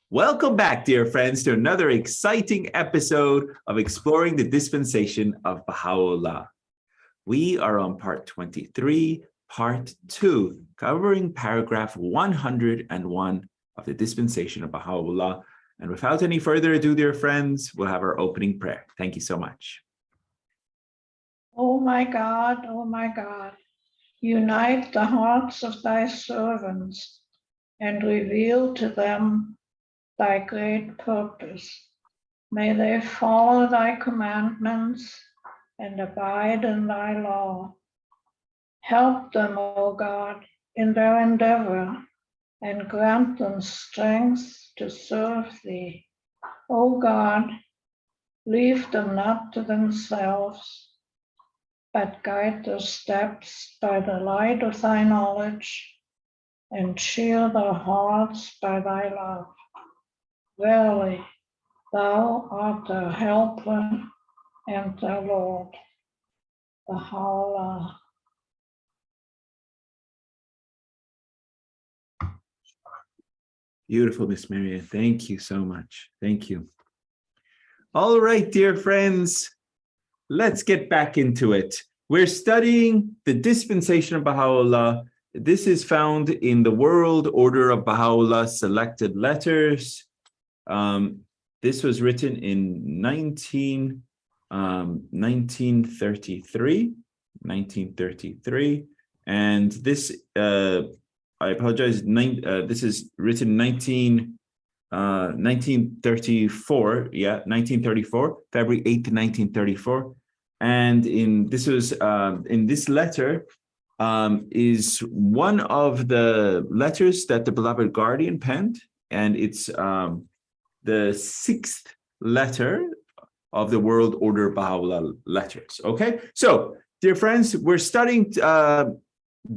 Welcome back, dear friends, to another exciting episode of Exploring the Dispensation of Baha'u'llah. We are on part 23, part 2, covering paragraph 101 of the Dispensation of Baha'u'llah. And without any further ado, dear friends, we'll have our opening prayer. Thank you so much. O my God, unite the hearts of thy servants and reveal to them thy great purpose. May they follow thy commandments and abide in thy law. Help them, O God, in their endeavor and grant them strength to serve thee. O God, leave them not to themselves, but guide their steps by the light of thy knowledge and cheer their hearts by thy love. Verily, thou art their helper and their Lord. Baha'u'llah. Beautiful, Miss Maria. Thank you so much. Thank you. All right, dear friends, let's get back into it. We're studying the Dispensation of Baha'u'llah. This is found in the World Order of Baha'u'llah Selected Letters. This was written in 1933, and this, I apologize, this is written 1934, February 8th, 1934. And in this letter is one of the letters that the beloved guardian penned, and it's the 6th letter of the World Order Baha'u'llah letters. Okay, so dear friends, we're studying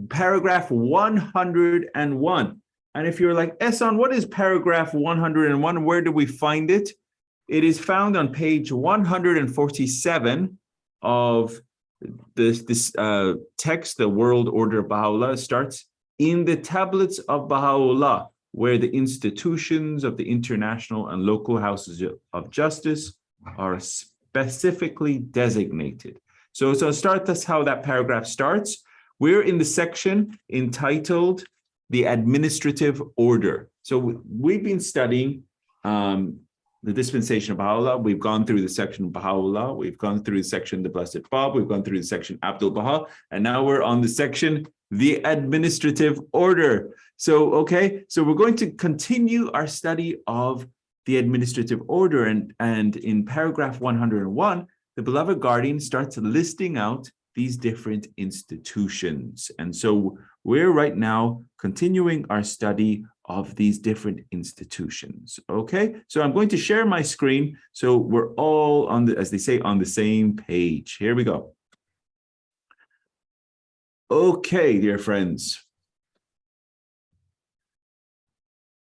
paragraph 101. And if you're like, Ehsan, what is paragraph 101? Where do we find it? It is found on page 147 of this text, the World Order of Baha'u'llah. Starts in the tablets of Baha'u'llah, where the institutions of the international and local houses of justice are specifically designated. So that's how that paragraph starts. We're in the section entitled the administrative order. So we've been studying the Dispensation of Baha'u'llah. We've gone through the section of Baha'u'llah. We've gone through the section the Blessed Bab. We've gone through the section Abdul Baha. And now we're on the section the administrative order. So, okay, so we're going to continue our study of the administrative order. And in paragraph 101, the beloved guardian starts listing out these different institutions. And so we're right now continuing our study of these different institutions. Okay, so I'm going to share my screen so we're all on the, as they say, on the same page. Here we go. Okay, dear friends.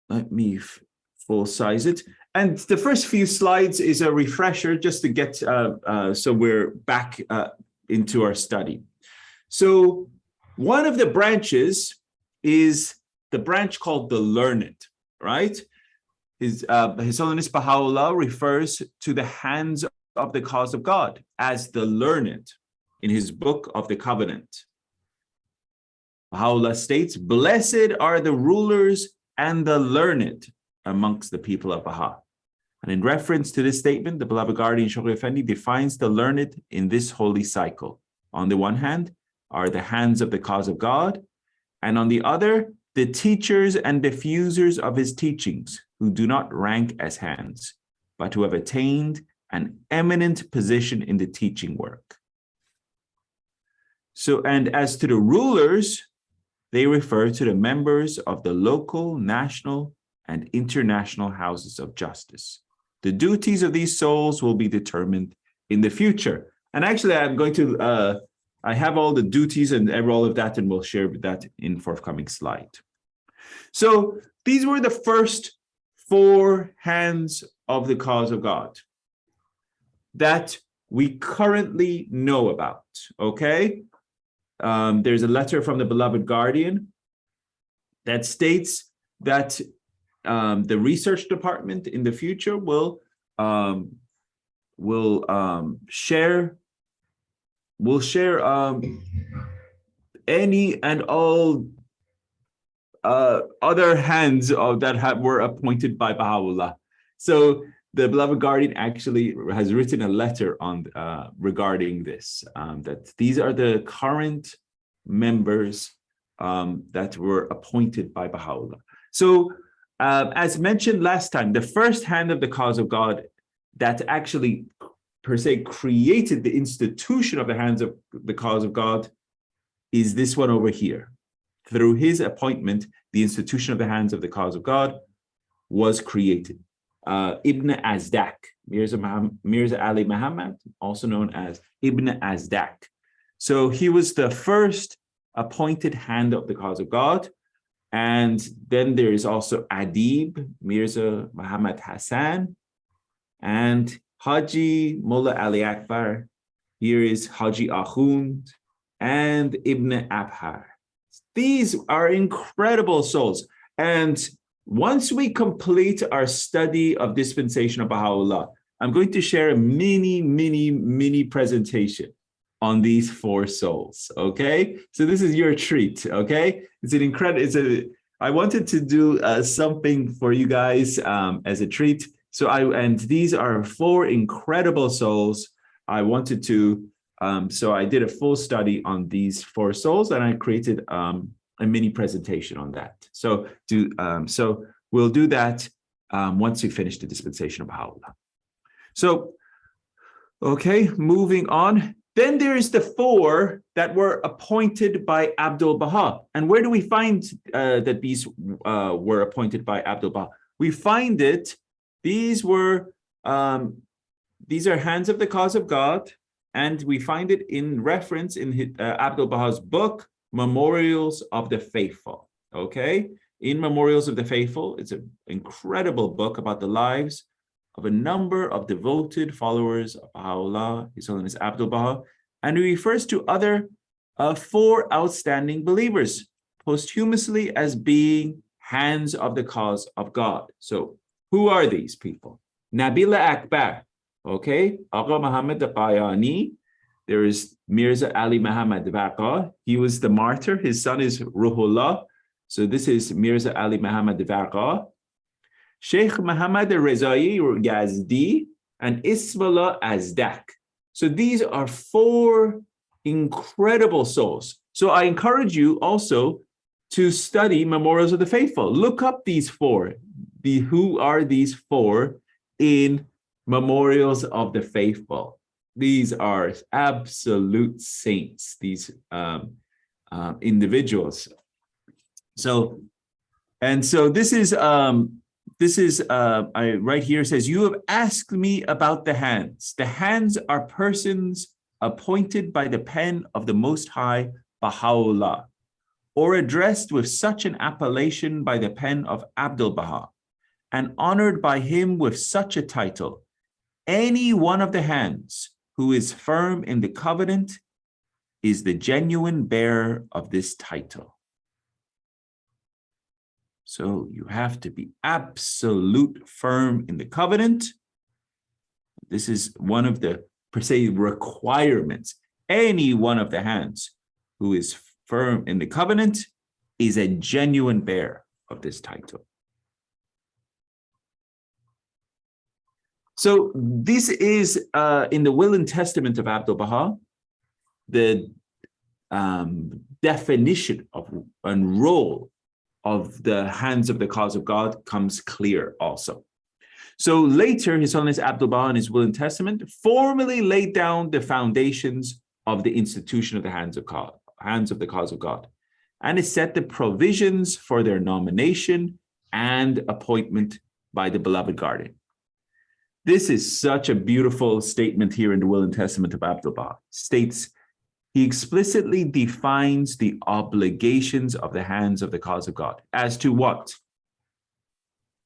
Let me full size it. And the first few slides is a refresher just to get, so we're back into our study. So one of the branches is the branch called the learned, right? His Holiness Baha'u'llah refers to the hands of the cause of God as the learned in his book of the Covenant. Baha'u'llah states, blessed are the rulers and the learned amongst the people of Baha. And in reference to this statement, the beloved guardian Shoghi Effendi defines the learned in this holy cycle. On the one hand are the hands of the cause of God, and on the other, the teachers and diffusers of his teachings, who do not rank as hands, but who have attained an eminent position in the teaching work. So, and as to the rulers, they refer to the members of the local, national, and international houses of justice. The duties of these souls will be determined in the future. And actually, I'm going to, I have all the duties and all of that, and we'll share that in forthcoming slide. So these were the first 4 hands of the cause of God that we currently know about, okay? There's a letter from the beloved guardian that states that the research department in the future will share any and all other hands that were appointed by Baha'u'llah. So the beloved guardian actually has written a letter on regarding this, that these are the current members that were appointed by Baha'u'llah. So as mentioned last time, the first hand of the cause of God that actually per se created the institution of the hands of the cause of God is this one over here. Through his appointment, the institution of the hands of the cause of God was created. Ibn Azdak, Mirza Ali Muhammad, also known as Ibn Azdak. So he was the first appointed hand of the cause of God. And then there is also Adib, Mirza Muhammad Hassan, and Haji Mullah Ali Akbar. Here is Haji Akhund and Ibn Abhar. These are incredible souls. And once we complete our study of Dispensation of Baha'u'llah, I'm going to share a mini presentation on these four souls, okay? So this is your treat, okay? It's an incredible, I wanted to do something for you guys as a treat. So and these are four incredible souls. I wanted to, so I did a full study on these four souls, and I created a mini presentation on that. So so we'll do that once we finish the Dispensation of Baha'u'llah. So, okay, moving on. Then there is the four that were appointed by Abdul Baha. And where do we find that these were appointed by Abdul Baha? We find it, these are hands of the cause of God, and we find it in reference in Abdul Baha's book, Memorials of the Faithful, okay? In Memorials of the Faithful, it's an incredible book about the lives of a number of devoted followers of Baha'u'llah, His Holiness Abdul Baha, and he refers to other four outstanding believers posthumously as being hands of the cause of God. So who are these people? Nabila Akbar, okay, Agha Muhammad Qayani. There is Mirza Ali Muhammad Vaqa. He was the martyr. His son is Ruhullah. So this is Mirza Ali Muhammad Vaqa. Sheikh Muhammad Rezai Yazdi and Ismaila Azdak. So these are four incredible souls. So I encourage you also to study Memorials of the Faithful. Look up these four. Who are these four in Memorials of the Faithful? These are absolute saints, these individuals. So this is right here says, you have asked me about the hands. The hands are persons appointed by the pen of the Most High Baha'u'llah, or addressed with such an appellation by the pen of Abdul Baha, and honored by him with such a title. Any one of the hands who is firm in the covenant is the genuine bearer of this title. So you have to be absolute firm in the covenant. This is one of the, per se, requirements. Any one of the hands who is firm in the covenant is a genuine bearer of this title. So this is in the Will and Testament of Abdul Baha, the definition of and role of the hands of the cause of God comes clear also. So later, His Holiness Abdul Baha in his Will and Testament formally laid down the foundations of the institution of the hands of the cause of God, and it set the provisions for their nomination and appointment by the beloved guardian. This is such a beautiful statement here in the Will and Testament of Abdul Baha. States, he explicitly defines the obligations of the hands of the cause of God as to what?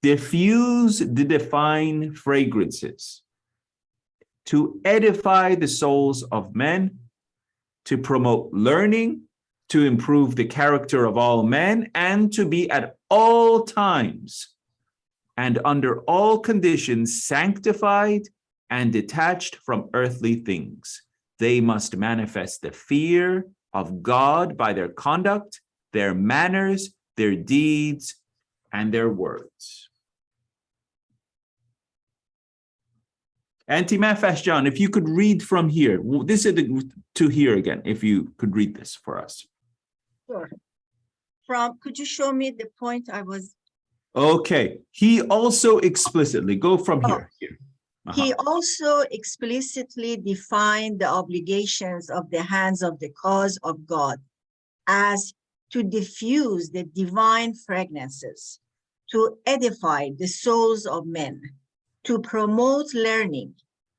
Diffuse the divine fragrances, to edify the souls of men, to promote learning, to improve the character of all men, and to be at all times and under all conditions sanctified and detached from earthly things. They must manifest the fear of God by their conduct, their manners, their deeds, and their words. Anti-Manifest John, if you could read from here, this is to here again, if you could read this for us. Sure. Could you show me the point I was? Okay. He also explicitly, go from here. He also explicitly defined the obligations of the hands of the cause of God as to diffuse the divine fragrances, to edify the souls of men, to promote learning,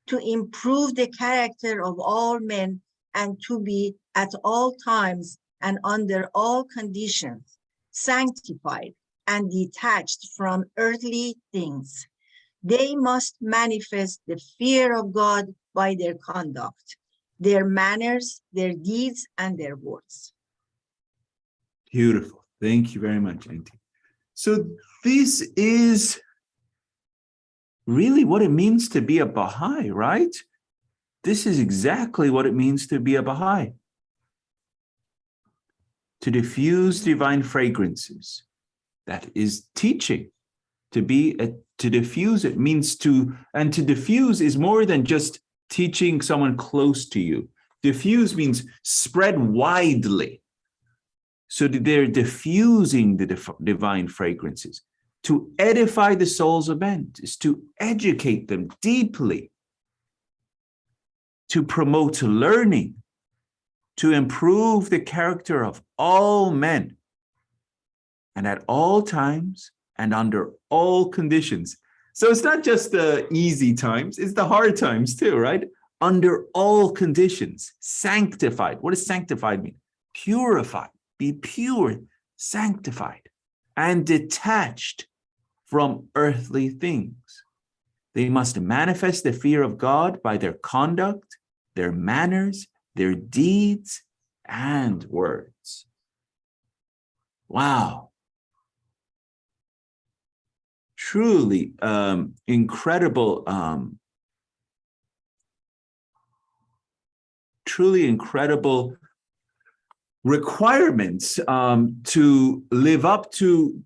to improve the character of all men, and to be at all times and under all conditions sanctified and detached from earthly things. They must manifest the fear of God by their conduct, their manners, their deeds, and their words. Beautiful. Thank you very much, Auntie. So this is really what it means to be a Baha'i, right? This is exactly what it means to be a Baha'i. To diffuse divine fragrances. That is teaching. To diffuse it means and to diffuse is more than just teaching someone close to you. Diffuse means spread widely. So they're diffusing the divine fragrances. To edify the souls of men is to educate them deeply, to promote learning, to improve the character of all men, and at all times and under all conditions. So it's not just the easy times, it's the hard times too, right? Under all conditions, sanctified. What does sanctified mean? Purified, be pure, sanctified, and detached from earthly things. They must manifest the fear of God by their conduct, their manners, their deeds, and words. Wow. Truly incredible, requirements to live up to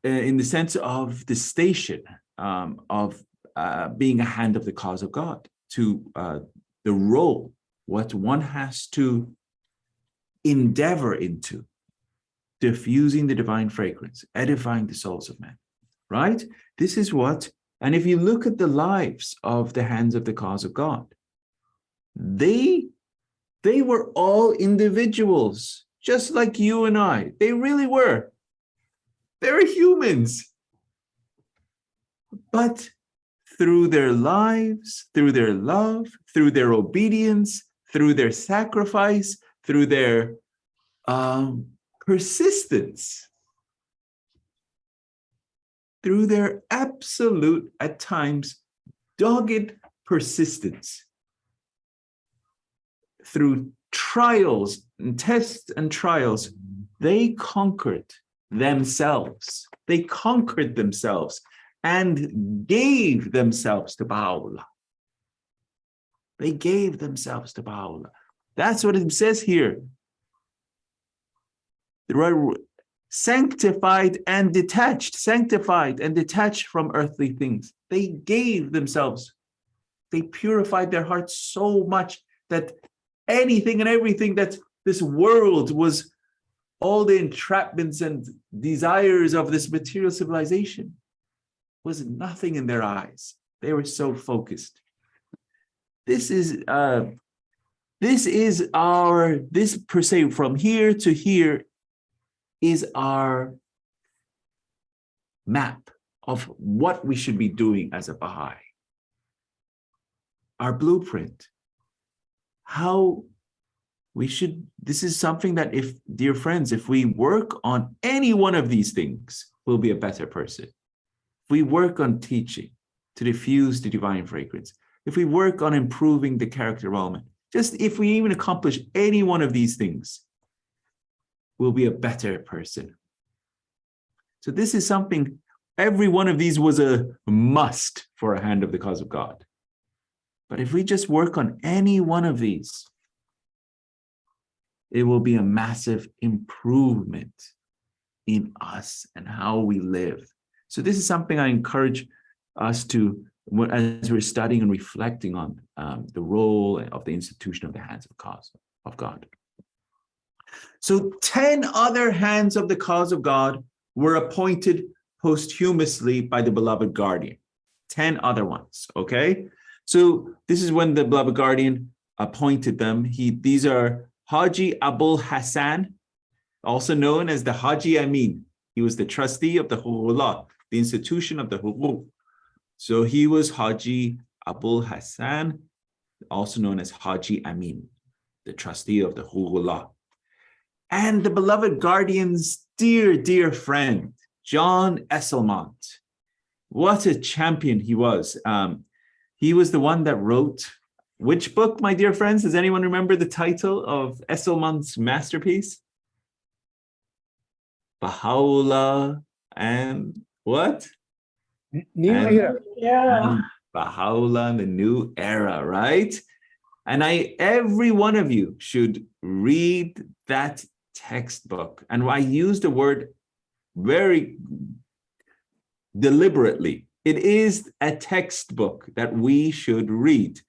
in the sense of the station of being a hand of the cause of God, to the role, what one has to endeavor into, diffusing the divine fragrance, edifying the souls of men, right? This is what, and if you look at the lives of the hands of the cause of God, they were all individuals, just like you and I. They really were. They're humans. But through their lives, through their love, through their obedience, through their sacrifice, through their persistence, through their absolute, at times, dogged persistence, through trials and tests and trials, they conquered themselves. They conquered themselves and gave themselves to Baha'u'llah. They gave themselves to Baha'u'llah. That's what it says here. Sanctified and detached from earthly things. They gave themselves. They purified their hearts so much that anything and everything that this world was, all the entrapments and desires of this material civilization, was nothing in their eyes. They were so focused. This per se, from here to here, is our map of what we should be doing as a Baha'i. Our blueprint. How we should, this is something that, if, dear friends, if we work on any one of these things, we'll be a better person. If we work on teaching to diffuse the divine fragrance, if we work on improving the character of all men, just if we even accomplish any one of these things, we'll be a better person. So this is something Every one of these was a must for a hand of the cause of God. But if we just work on any one of these, it will be a massive improvement in us and how we live. So this is something I encourage us to, as we're studying and reflecting on the role of the institution of the hands of the cause of God. So 10 other hands of the cause of God were appointed posthumously by the beloved guardian. 10 other ones, okay? So this is when the beloved guardian appointed them. These are Haji Abul Hassan, also known as the Haji Amin. He was the trustee of the Baha'u'llah, the institution of the Huquq. So he was Haji Abul Hassan, also known as Haji Amin, the trustee of the Baha'u'llah. And the beloved guardian's dear, dear friend, John Esselmont. What a champion he was. He was the one that wrote which book, my dear friends? Does anyone remember the title of Esselmont's masterpiece? Baha'u'llah and what? New Era. Yeah. Baha'u'llah and the New Era, right? And every one of you should read that textbook. And I use the word very deliberately. It is a textbook that we should read.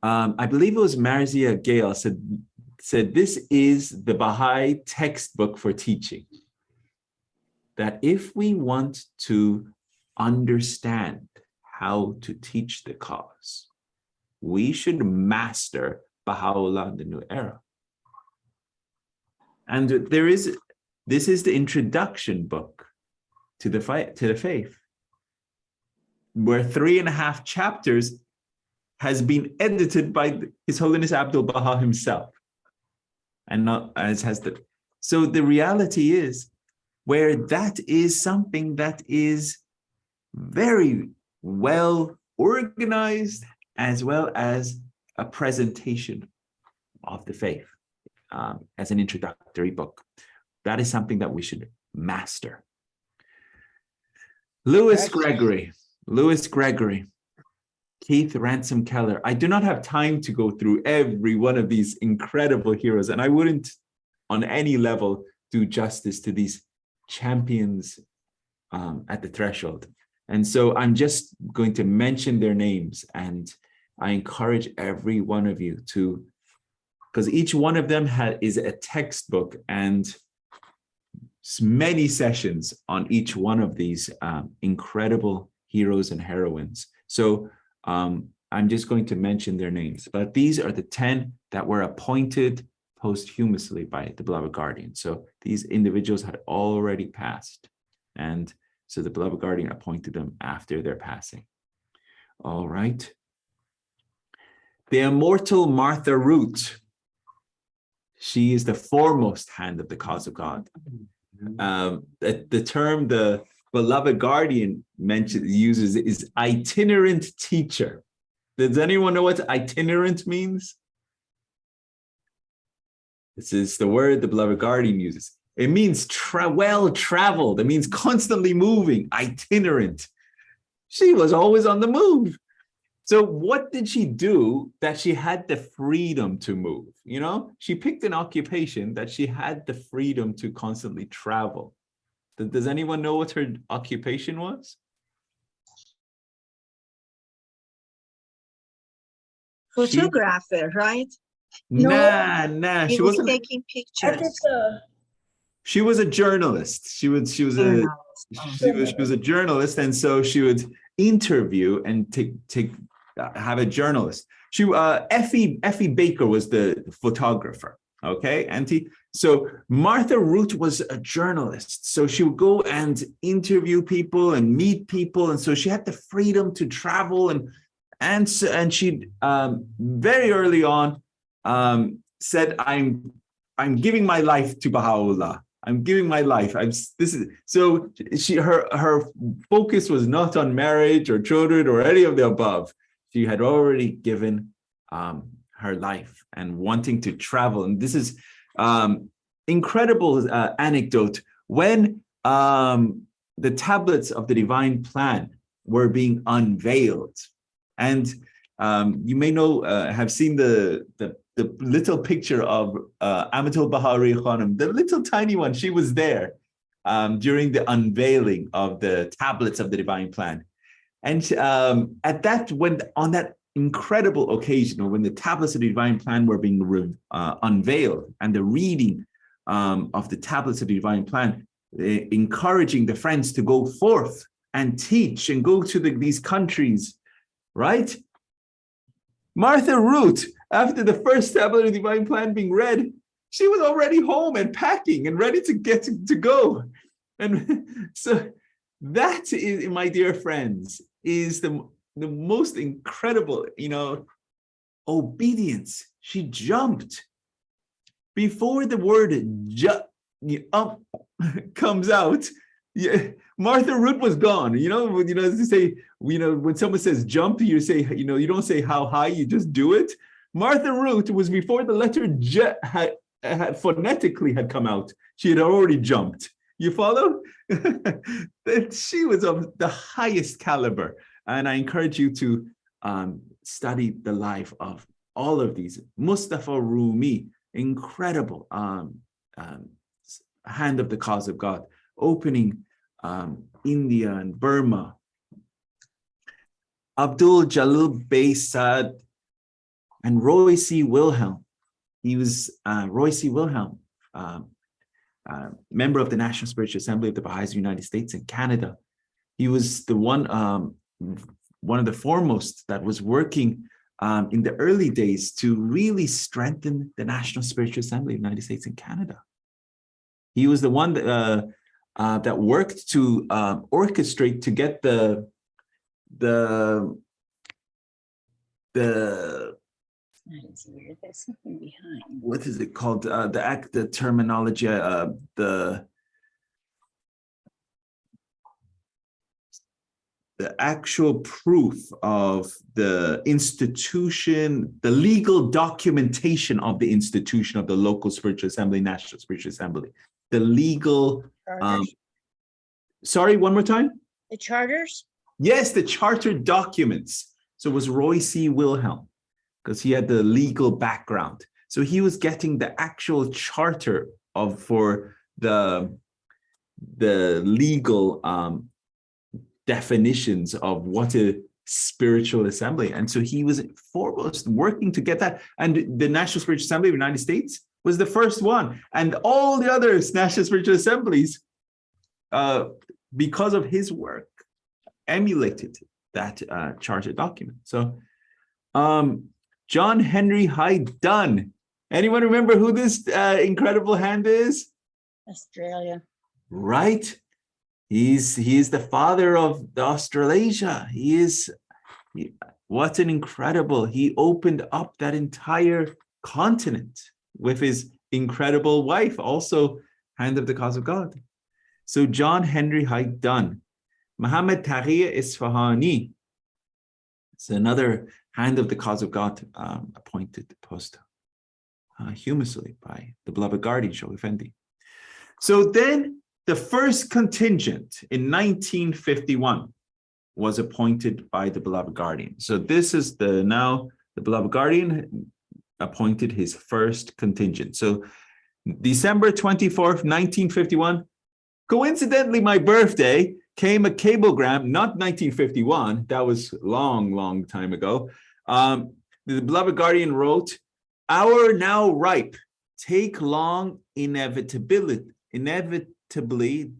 I believe it was Marzia Gale said this is the Baha'i textbook for teaching. That if we want to understand how to teach the cause, we should master Baha'u'llah in the New Era. And this is the introduction book to the faith, where 3.5 chapters has been edited by His Holiness Abdul Baha himself, and not as has the. So the reality is, where that is something that is very well organized, as well as a presentation of the faith as an introductory book. That is something that we should master. Lewis Gregory, Keith Ransom Keller. I do not have time to go through every one of these incredible heroes, and I wouldn't on any level do justice to these champions at the threshold. And so I'm just going to mention their names, and I encourage every one of you to, because each one of them is a textbook and many sessions on each one of these incredible heroes and heroines. So I'm just going to mention their names, but these are the 10 that were appointed posthumously by the beloved guardian. So these individuals had already passed, and so the beloved guardian appointed them after their passing. All right. The immortal Martha Root. She is the foremost hand of the cause of God. The term the beloved guardian uses is itinerant teacher. Does anyone know what itinerant means? This is the word the beloved guardian uses. It means well-traveled. It means constantly moving, itinerant. She was always on the move. So what did she do that she had the freedom to move? You know, she picked an occupation that she had the freedom to constantly travel. Does anyone know what her occupation was? Photographer, right? Nah. He She was wasn't. taking pictures. She was a journalist. She was a journalist, and so she would interview and have a journalist. Effie Baker was the photographer. Okay, so Martha Root was a journalist. So she would go and interview people and meet people, and so she had the freedom to travel and she very early on said, I'm giving my life to Baha'u'llah. I'm giving my life. Her focus was not on marriage or children or any of the above. She had already given her life and wanting to travel. And this is incredible anecdote. When the tablets of the divine plan were being unveiled. And you may know, have seen the little picture of Amatul Bahari Khanum, the little tiny one. She was there during the unveiling of the tablets of the divine plan. And at that, on that incredible occasion, when the tablets of the divine plan were being unveiled, and the reading of the tablets of the divine plan, encouraging the friends to go forth and teach and go to these countries, right? Martha Root, after the first tablet of the divine plan being read, she was already home and packing and ready to get to go. And so that is, my dear friends, is the most incredible, obedience. She jumped before the word comes out. Yeah, Martha Root was gone. To say, when someone says jump, you say, you don't say how high, you just do it. Martha Root was before the letter J had phonetically had come out. She had already jumped. You follow? That she was of the highest caliber. And I encourage you to study the life of all of these. Mustafa Rumi, incredible hand of the cause of God, opening India and Burma. Abdul Jalil Bey Saad and Roy C. Wilhelm. He was Roy C. Wilhelm, member of the National Spiritual Assembly of the Baha'is of the United States and Canada. He was the one of the foremost that was working in the early days to really strengthen the National Spiritual Assembly of the United States and Canada. He was the one that worked to orchestrate to get the there's something behind. What is it called? The terminology, the actual proof of the institution, the legal documentation of the institution of the local spiritual assembly, National Spiritual Assembly, the legal, sorry, one more time? The charters? Yes, the charter documents. So it was Roy C. Wilhelm, because he had the legal background. So he was getting the actual charter for the legal definitions of what a spiritual assembly. And so he was foremost working to get that. And the National Spiritual Assembly of the United States was the first one. And all the other National Spiritual Assemblies, because of his work, emulated that charter document. So John Henry Hyde Dunn. Anyone remember who this incredible hand is? Australia. Right. He is the father of the Australasia. What an incredible, he opened up that entire continent with his incredible wife, also hand of the cause of God. So John Henry Hyde Dunn. Muhammad Taghi Isfahani. It's another hand of the cause of God appointed posthumously by the beloved guardian, Shaw Effendi. So then the first contingent in 1951 was appointed by the beloved guardian. So this is now the beloved guardian appointed his first contingent. So December 24th, 1951, coincidentally, my birthday, came a cablegram, not 1951, that was long time ago. The beloved guardian wrote, "Hour now ripe, take long inevitably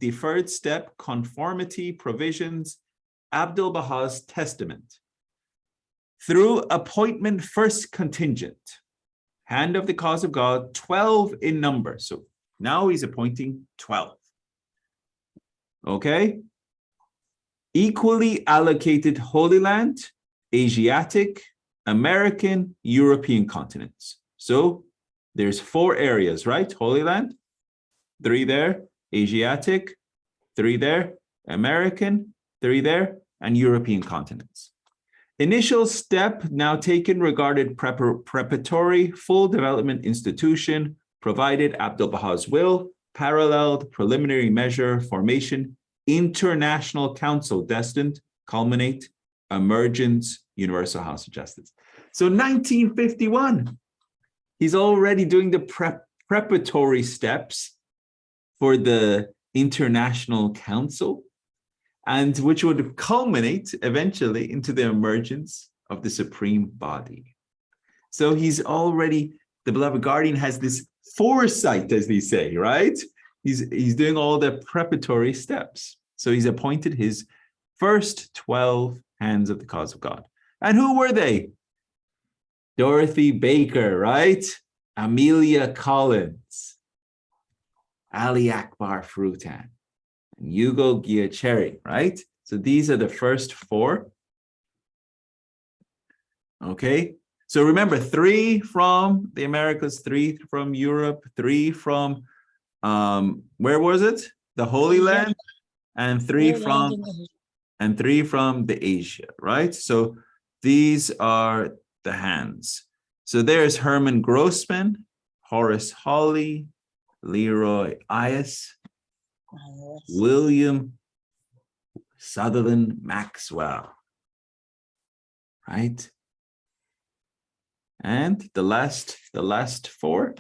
deferred step, conformity, provisions, Abdul Baha's testament. Through appointment first contingent, hand of the cause of God, 12 in number." So now he's appointing 12. Okay. Equally allocated Holy Land, Asiatic, American, European continents. So there's 4 areas, right? Holy Land, 3 there, Asiatic, 3 there, American, 3 there, and European continents. Initial step now taken regarded preparatory full development institution, provided Abdul Baha's will, paralleled preliminary measure formation international council destined, culminate, emergence, universal house of justice. So 1951, he's already doing the preparatory steps for the international council, and which would culminate eventually into the emergence of the supreme body. So he's already, the beloved guardian has this foresight, as they say, right? He's doing all the preparatory steps. So he's appointed his first 12 hands of the cause of God. And who were they? Dorothy Baker, right? Amelia Collins, Ali Akbar Frutan, and Hugo Giacheri, right? So these are the first 4. Okay, so remember, 3 from the Americas, 3 from Europe, 3 from, where was it? The Holy Land, and 3 from, the Asia, right? So these are the hands. So there's Herman Grossman, Horace Hawley, Leroy Ayres, William Sutherland Maxwell, right? And the last 4,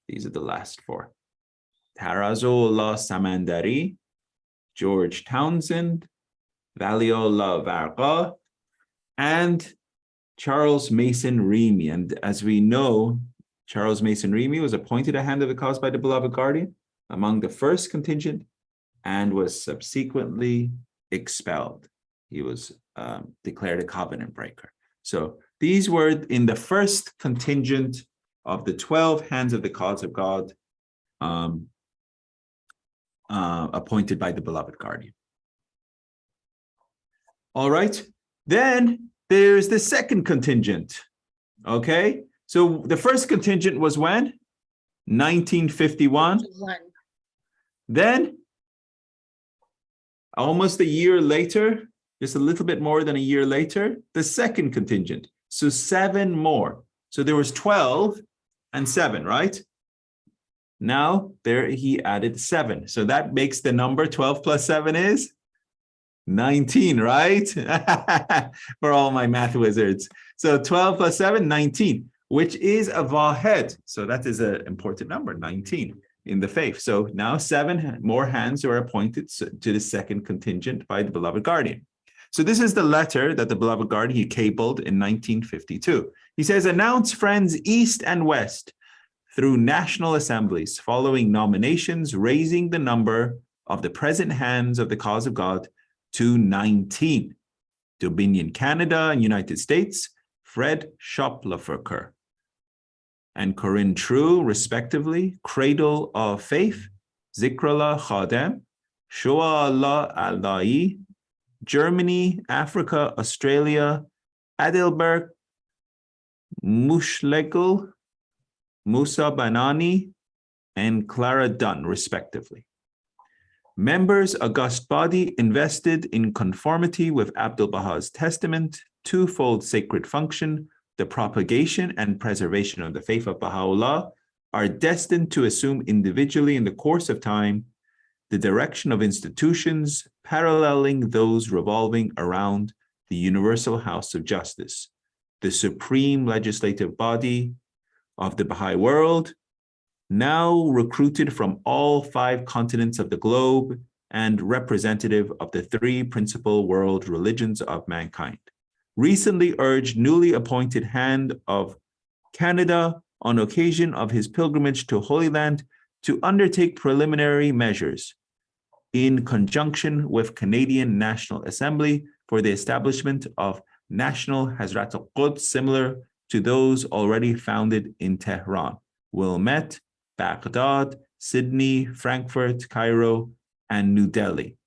these are the last 4. Tarazullah Samandari, George Townsend, Valiullah Varqa, and Charles Mason Remy. And as we know, Charles Mason Remy was appointed a hand of the cause by the beloved guardian among the first contingent and was subsequently expelled. He was declared a covenant breaker. So these were in the first contingent of the 12 hands of the cause of God appointed by the beloved guardian. All right, then there's the second contingent. Okay, so the first contingent was when? 1951. Then, almost a year later, just a little bit more than a year later, the second contingent. So 7 more. So there was 12 and 7, right? Now there he added 7. So that makes the number 12 plus 7 is 19, right? For all my math wizards. So 12 plus 7, 19, which is a vahed. So that is an important number, 19 in the faith. So now 7 more hands are appointed to the second contingent by the beloved guardian. So this is the letter that the beloved guardian, he cabled in 1952. He says, announce friends east and west through national assemblies following nominations, raising the number of the present hands of the cause of God to 19. Dominion Canada and United States, Fred Schoplaferker and Corinne True, respectively, Cradle of Faith, Zikrullah Khadem, Shoa Allah Al-Da'i, Germany, Africa, Australia, Adelberg, Mushlegel, Musa Banani, and Clara Dunn, respectively. Members, august body, invested in conformity with Abdu'l-Baha's testament, twofold sacred function, the propagation and preservation of the faith of Baha'u'llah, are destined to assume individually in the course of time the direction of institutions paralleling those revolving around the universal house of justice, the supreme legislative body of the Baha'i world, now recruited from all 5 continents of the globe and representative of the 3 principal world religions of mankind. Recently urged newly appointed hand of Canada on occasion of his pilgrimage to Holy Land to undertake preliminary measures in conjunction with Canadian National Assembly for the establishment of national Hazrat al-Quds similar to those already founded in Tehran, Wilmette, Baghdad, Sydney, Frankfurt, Cairo, and New Delhi.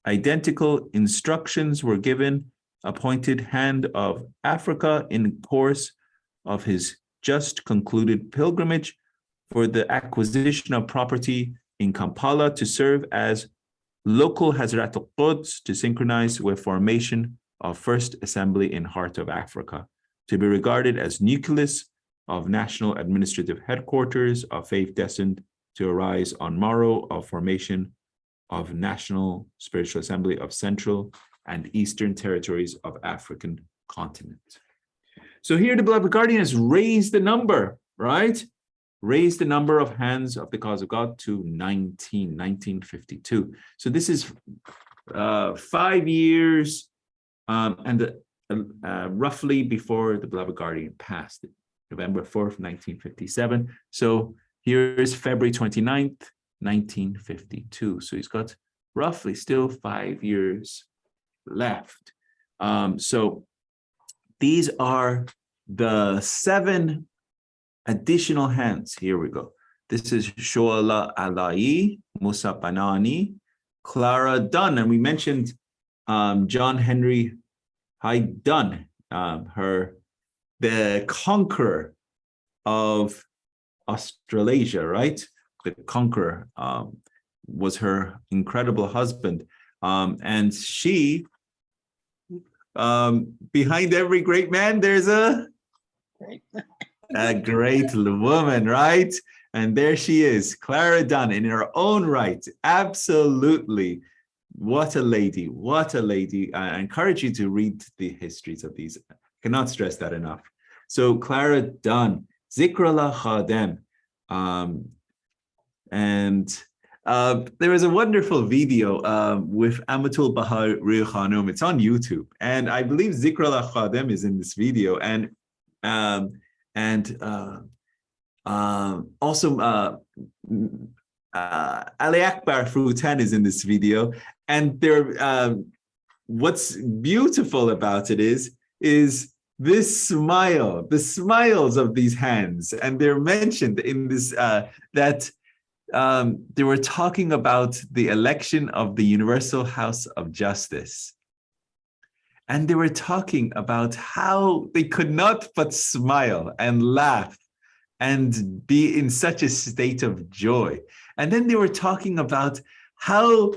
Identical instructions were given appointed hand of Africa in course of his just concluded pilgrimage for the acquisition of property in Kampala to serve as local Hazrat al-Quds to synchronize with formation of First Assembly in Heart of Africa, to be regarded as nucleus of national administrative headquarters of faith destined to arise on morrow of formation of National Spiritual Assembly of Central and Eastern Territories of African Continent. So here the beloved guardian has raised the number, right? Raised the number of hands of the cause of God to 1952. So this is 5 years and roughly before the beloved guardian passed, November 4th, 1957. So here's February 29th, 1952. So he's got roughly still 5 years left. So these are the 7 additional hands. Here we go. This is Shoala Alai, Musa Banani, Clara Dunn, and we mentioned John Henry Hyde Dunn, the conqueror of Australasia, right? The conqueror was her incredible husband, and she, behind every great man, there's a great woman, right? And there she is, Clara Dunn, in her own right. Absolutely. What a lady. What a lady. I encourage you to read the histories of these. I cannot stress that enough. So Clara Dunn, Zikrullah Khadem. And there was a wonderful video with Amatul Bahá'í Khanum. It's on YouTube. And I believe Zikrullah Khadem is in this video. And also Ali Akbar Frutan is in this video, and there what's beautiful about it is this smile, the smiles of these hands, and they're mentioned in this that they were talking about the election of the Universal House of Justice. And they were talking about how they could not but smile and laugh and be in such a state of joy. And then they were talking about how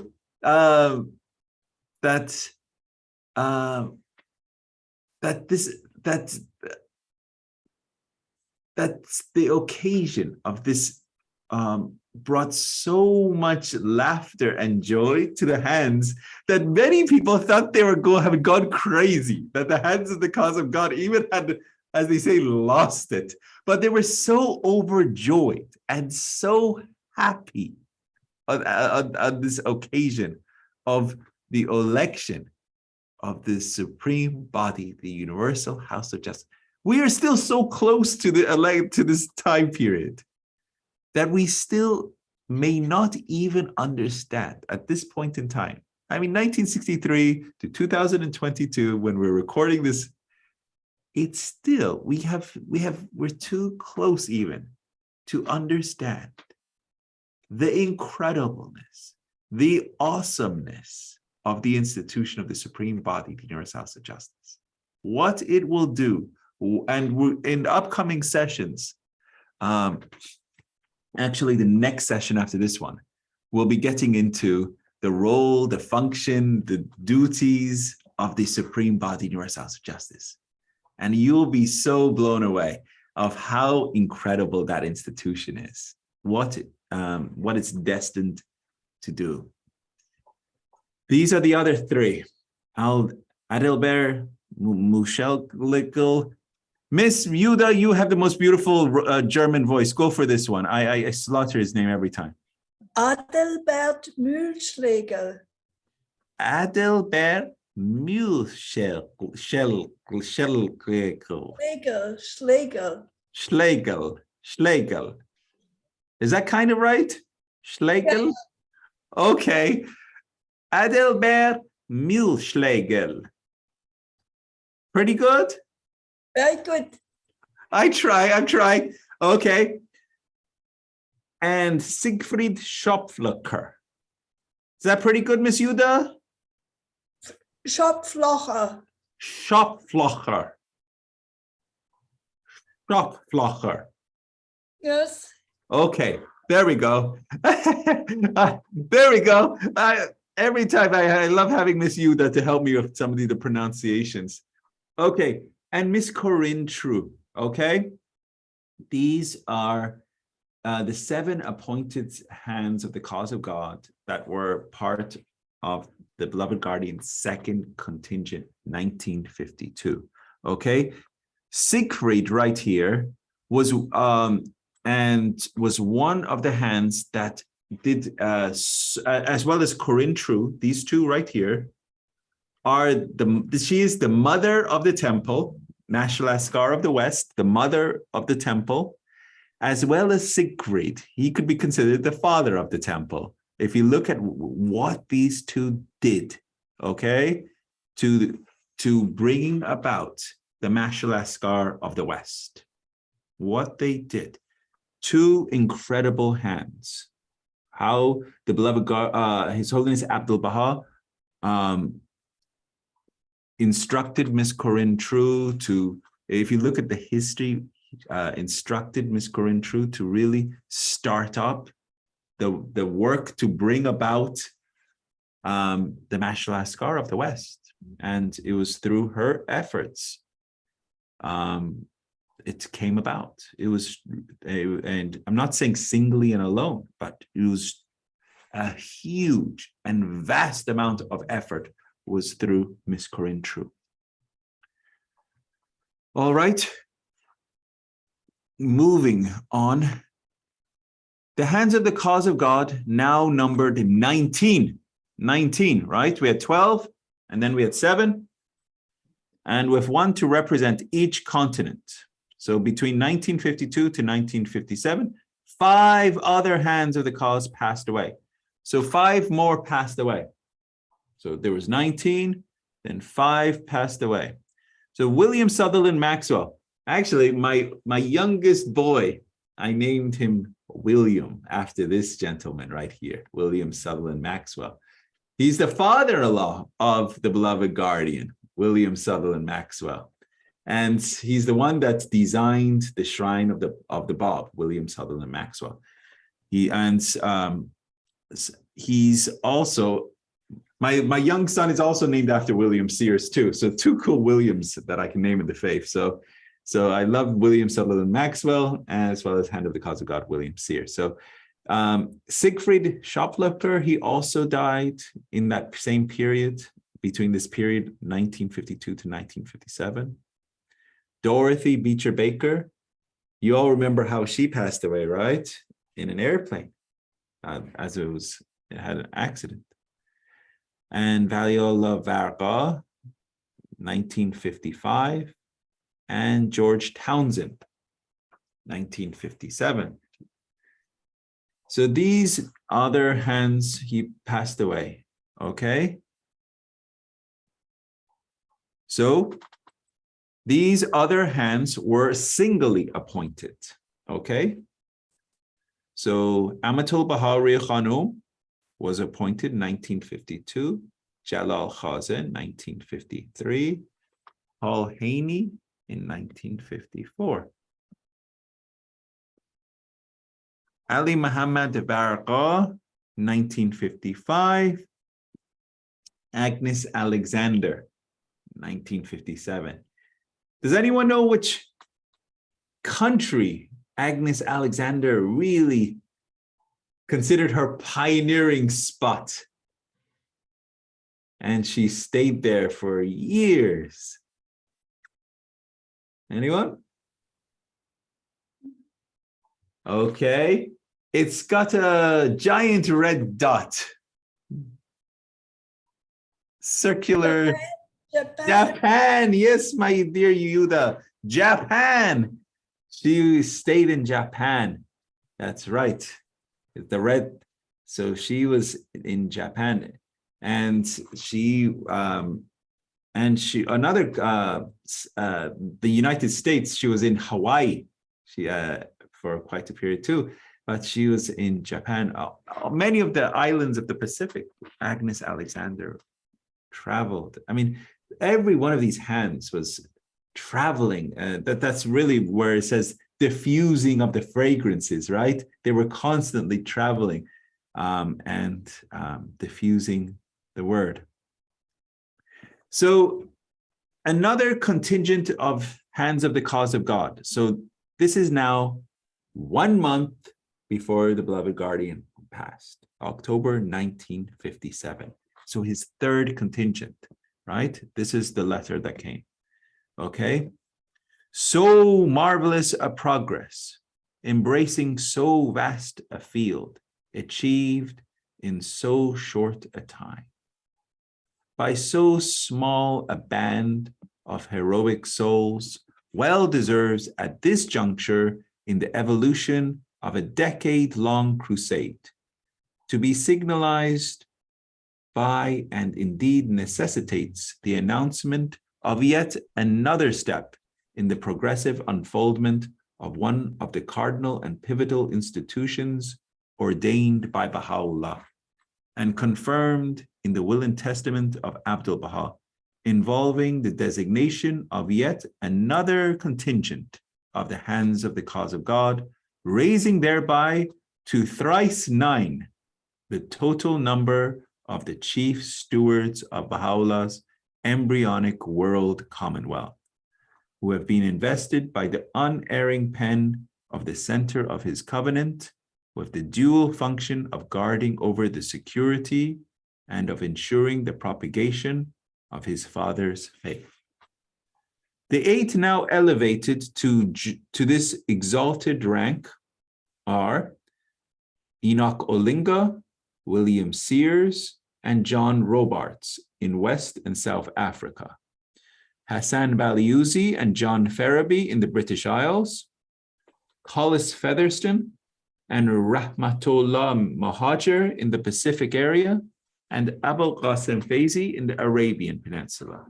that's the occasion of this brought so much laughter and joy to the hands that many people thought they were have gone crazy, that the hands of the cause of God even had, as they say, lost it. But they were so overjoyed and so happy on this occasion of the election of the supreme body, the Universal House of Justice. We are still so close to this time period that we still may not even understand at this point in time. I mean, 1963 to 2022, when we're recording this, it's still, we're too close even to understand the incredibleness, the awesomeness of the institution of the supreme body, the Universal House of Justice, what it will do. And in the upcoming sessions, actually the next session after this one, we'll be getting into the role, the function, the duties of the supreme body, Universal House of Justice. And you'll be so blown away of how incredible that institution is, what it's destined to do. These are the other 3. Adelbert Mushelglickel. Miss Yuda, you have the most beautiful German voice. Go for this one. I slaughter his name every time. Adelbert Mühlschläger. Adelbert Mühlschläger. Schlegel. Is that kind of right? Schlegel? Yes. Okay. Adelbert Mühlschläger. Pretty good? Very good. I'm trying. Okay. And Siegfried Schopflocher. Is that pretty good, Miss Yuda? Schopflocher. Schopflocher. Yes. Okay, there we go. There we go. Every time I love having Miss Yuda to help me with some of the pronunciations. Okay, and Miss Corinne True. Okay, these are the 7 appointed hands of the cause of God that were part of the Beloved Guardian's second contingent, 1952. Okay, Siegfried right here was one of the hands that did as well as Corintru. These two right here are she is the mother of the temple, Nashalaskar of the West, the mother of the temple, as well as Siegfried. He could be considered the father of the temple. If you look at what these two did, okay, to bringing about the Nashalaskar of the West, what they did, two incredible hands. How the beloved God, His Holiness Abdul Baha, instructed Miss Corintru to, if you look at the history, instructed Miss Corintru to really start up the work to bring about the Nashalaskar of the West. And it was through her efforts it came about. It was, and I'm not saying singly and alone, but it was a huge and vast amount of effort was through Miss Corintru. All right, moving on. The hands of the cause of God now numbered 19, right? We had 12, and then we had 7, and with 1 to represent each continent. So between 1952 to 1957, 5 other hands of the cause passed away. So 5 more passed away. So there was 19, then 5 passed away. So William Sutherland Maxwell, actually my youngest boy, I named him William after this gentleman right here, William Sutherland Maxwell. He's the father-in-law of the beloved guardian, William Sutherland Maxwell. And he's the one that designed the shrine of the Bab, William Sutherland Maxwell. He's also, my young son is also named after William Sears too. So 2 cool Williams that I can name in the faith. So I love William Sutherland Maxwell, as well as Hand of the Cause of God, William Sears. So Siegfried Schopflocher, he also died in that same period, between this period, 1952 to 1957. Dorothy Beecher Baker, you all remember how she passed away, right? In an airplane, as it had an accident. And Valiola Varga, 1955. And George Townsend, 1957. So these other hands, he passed away, okay? So these other hands were singly appointed, okay? So Amatul Bahari Khanum was appointed in 1952, Jalal Khazin, 1953, Paul Haney in 1954. Ali Muhammad Barqa, 1955, Agnes Alexander, 1957. Does anyone know which country Agnes Alexander really considered her pioneering spot? And she stayed there for years. Anyone? Okay, it's got a giant red dot. Circular. Japan, yes, my dear Yuda, Japan. She stayed in Japan. That's right. The red. So she was in Japan, and the United States. She was in Hawaii. She for quite a period too, but she was in Japan. Many of the islands of the Pacific, Agnes Alexander traveled. I mean, every one of these hands was traveling. That's really where it says diffusing of the fragrances, right? They were constantly traveling and diffusing the word. So another contingent of hands of the cause of God. So this is now 1 month before the beloved guardian passed, October 1957. So his third contingent, right? This is the letter that came. Okay. So marvelous a progress, embracing so vast a field, achieved in so short a time, by so small a band of heroic souls, well deserves at this juncture in the evolution of a decade-long crusade to be signalized by, and indeed necessitates, the announcement of yet another step in the progressive unfoldment of one of the cardinal and pivotal institutions ordained by Baha'u'llah and confirmed in the will and testament of Abdul-Baha, involving the designation of yet another contingent of the hands of the cause of God, raising thereby to thrice 9 the total number of the chief stewards of Baha'u'llah's embryonic world commonwealth, who have been invested by the unerring pen of the center of his covenant with the dual function of guarding over the security and of ensuring the propagation of his father's faith. The 8 now elevated to this exalted rank are Enoch Olinga, William Sears, and John Robarts in West and South Africa, Hassan Baliuzi and John Ferraby in the British Isles, Hollis Featherston and Rahmatullah Mohajer in the Pacific area, and Abul Qasim Faizi in the Arabian Peninsula.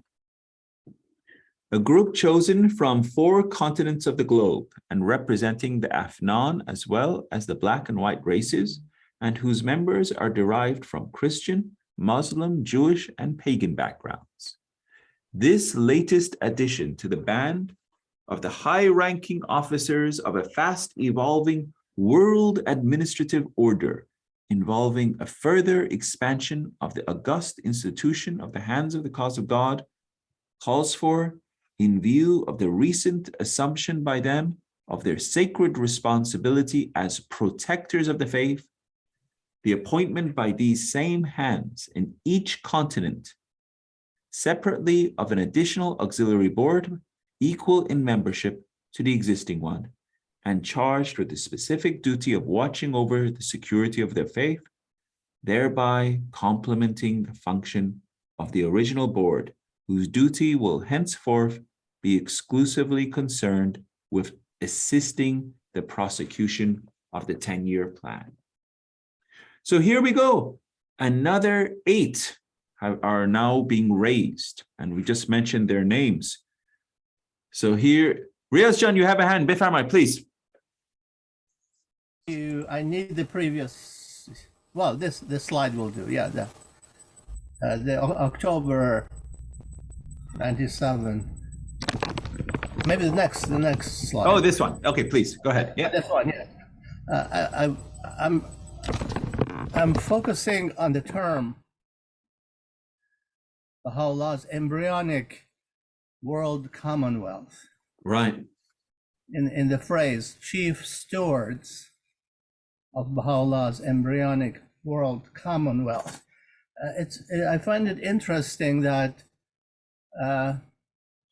A group chosen from 4 continents of the globe and representing the Afnan as well as the black and white races, and whose members are derived from Christian, Muslim, Jewish, and pagan backgrounds. This latest addition to the band of the high-ranking officers of a fast-evolving world administrative order involving a further expansion of the august institution of the hands of the cause of God calls for, in view of the recent assumption by them of their sacred responsibility as protectors of the faith, the appointment by these same hands in each continent separately of an additional auxiliary board equal in membership to the existing one and charged with the specific duty of watching over the security of their faith, thereby complementing the function of the original board, whose duty will henceforth be exclusively concerned with assisting the prosecution of the 10-year plan. So here we go. Another 8 are now being raised, and we just mentioned their names. So here, Riaz John, you have a hand. Bithar, please. I need the previous. Well, this slide will do. Yeah, the October 97. Maybe the next slide. Oh, this one. Okay, please go ahead. Yeah, this one. Yeah, I'm focusing on the term Baha'u'llah's embryonic world commonwealth. right. In the phrase chief stewards of Baha'u'llah's embryonic world commonwealth. I find it interesting that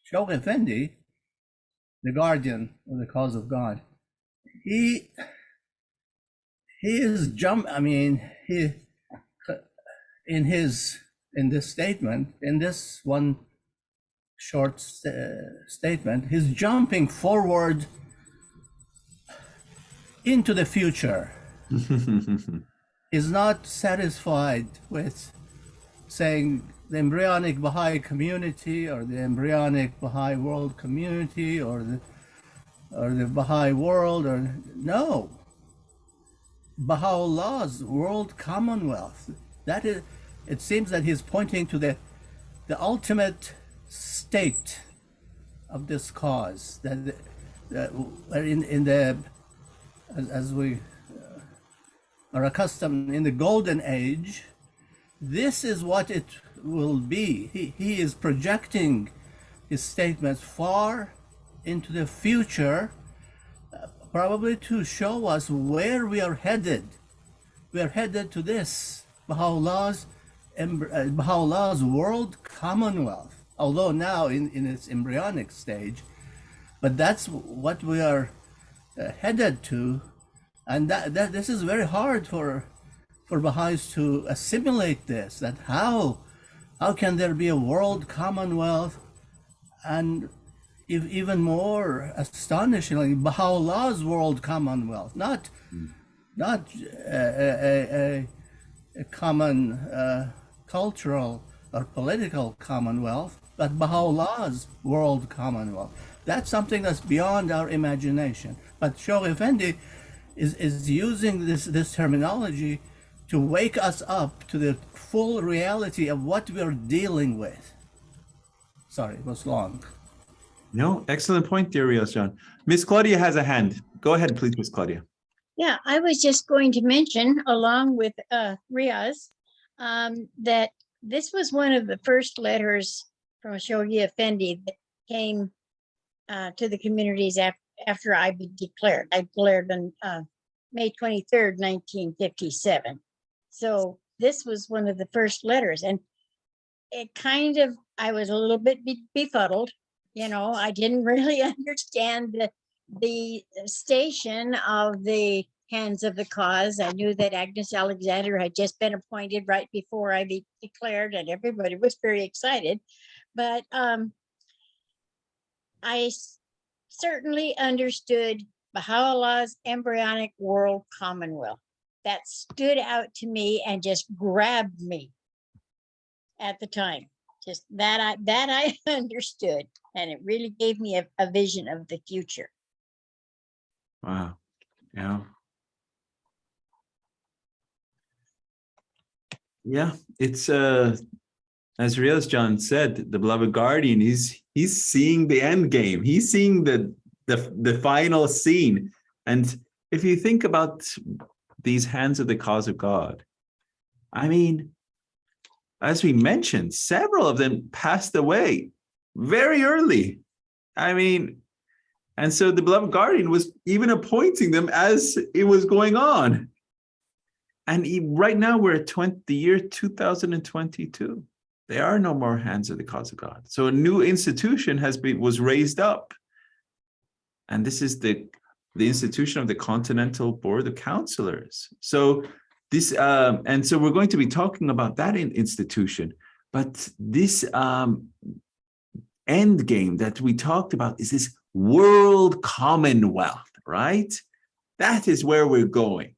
Shaykh Effendi, the guardian of the cause of God, he is in this statement, in this one short statement, he's jumping forward into the future. Is not satisfied with saying the embryonic Baha'i community or the embryonic Baha'i world community or the Baha'i world, or no, Baha'u'llah's world commonwealth. That is, it seems that he's pointing to the ultimate state of this cause, that as we are accustomed in the golden age, this is what it will be. He is projecting his statements far into the future, probably to show us where we are headed. We are headed to this, Baha'u'llah's world commonwealth, although now in its embryonic stage, but that's what we are headed to. And that this is very hard for Baha'is to assimilate this, that how can there be a world commonwealth? And even more astonishingly, Baha'u'llah's world commonwealth, not a common cultural or political commonwealth, but Baha'u'llah's world commonwealth. That's something that's beyond our imagination. But Shaykh Effendi is using this terminology to wake us up to the full reality of what we're dealing with. Sorry, it was long. No, excellent point, dear Riaz John. Miss Claudia has a hand. Go ahead, please, Miss Claudia. Yeah, I was just going to mention, along with Riaz, that this was one of the first letters from Shaykh Effendi that came to the communities after I declared. I declared on May 23rd, 1957. So this was one of the first letters, and it kind of, I was a little bit befuddled. You know, I didn't really understand the station of the Hands of the Cause. I knew that Agnes Alexander had just been appointed right before I declared, and everybody was very excited. But I certainly understood Baha'u'llah's embryonic world commonwealth. That stood out to me and just grabbed me at the time. Just that I understood, and it really gave me a vision of the future. Wow. Yeah. Yeah, it's as Riaz John said, the beloved guardian, he's seeing the end game. He's seeing the final scene. And if you think about these hands of the cause of God, I mean, as we mentioned, several of them passed away very early. I mean, and so the beloved guardian was even appointing them as it was going on. And right now we're at the year 2022. There are no more hands of the cause of God. So a new institution was raised up. And this is the institution of the Continental Board of Counsellors. So this, and so we're going to be talking about that institution. But this end game that we talked about is this world commonwealth, right? That is where we're going.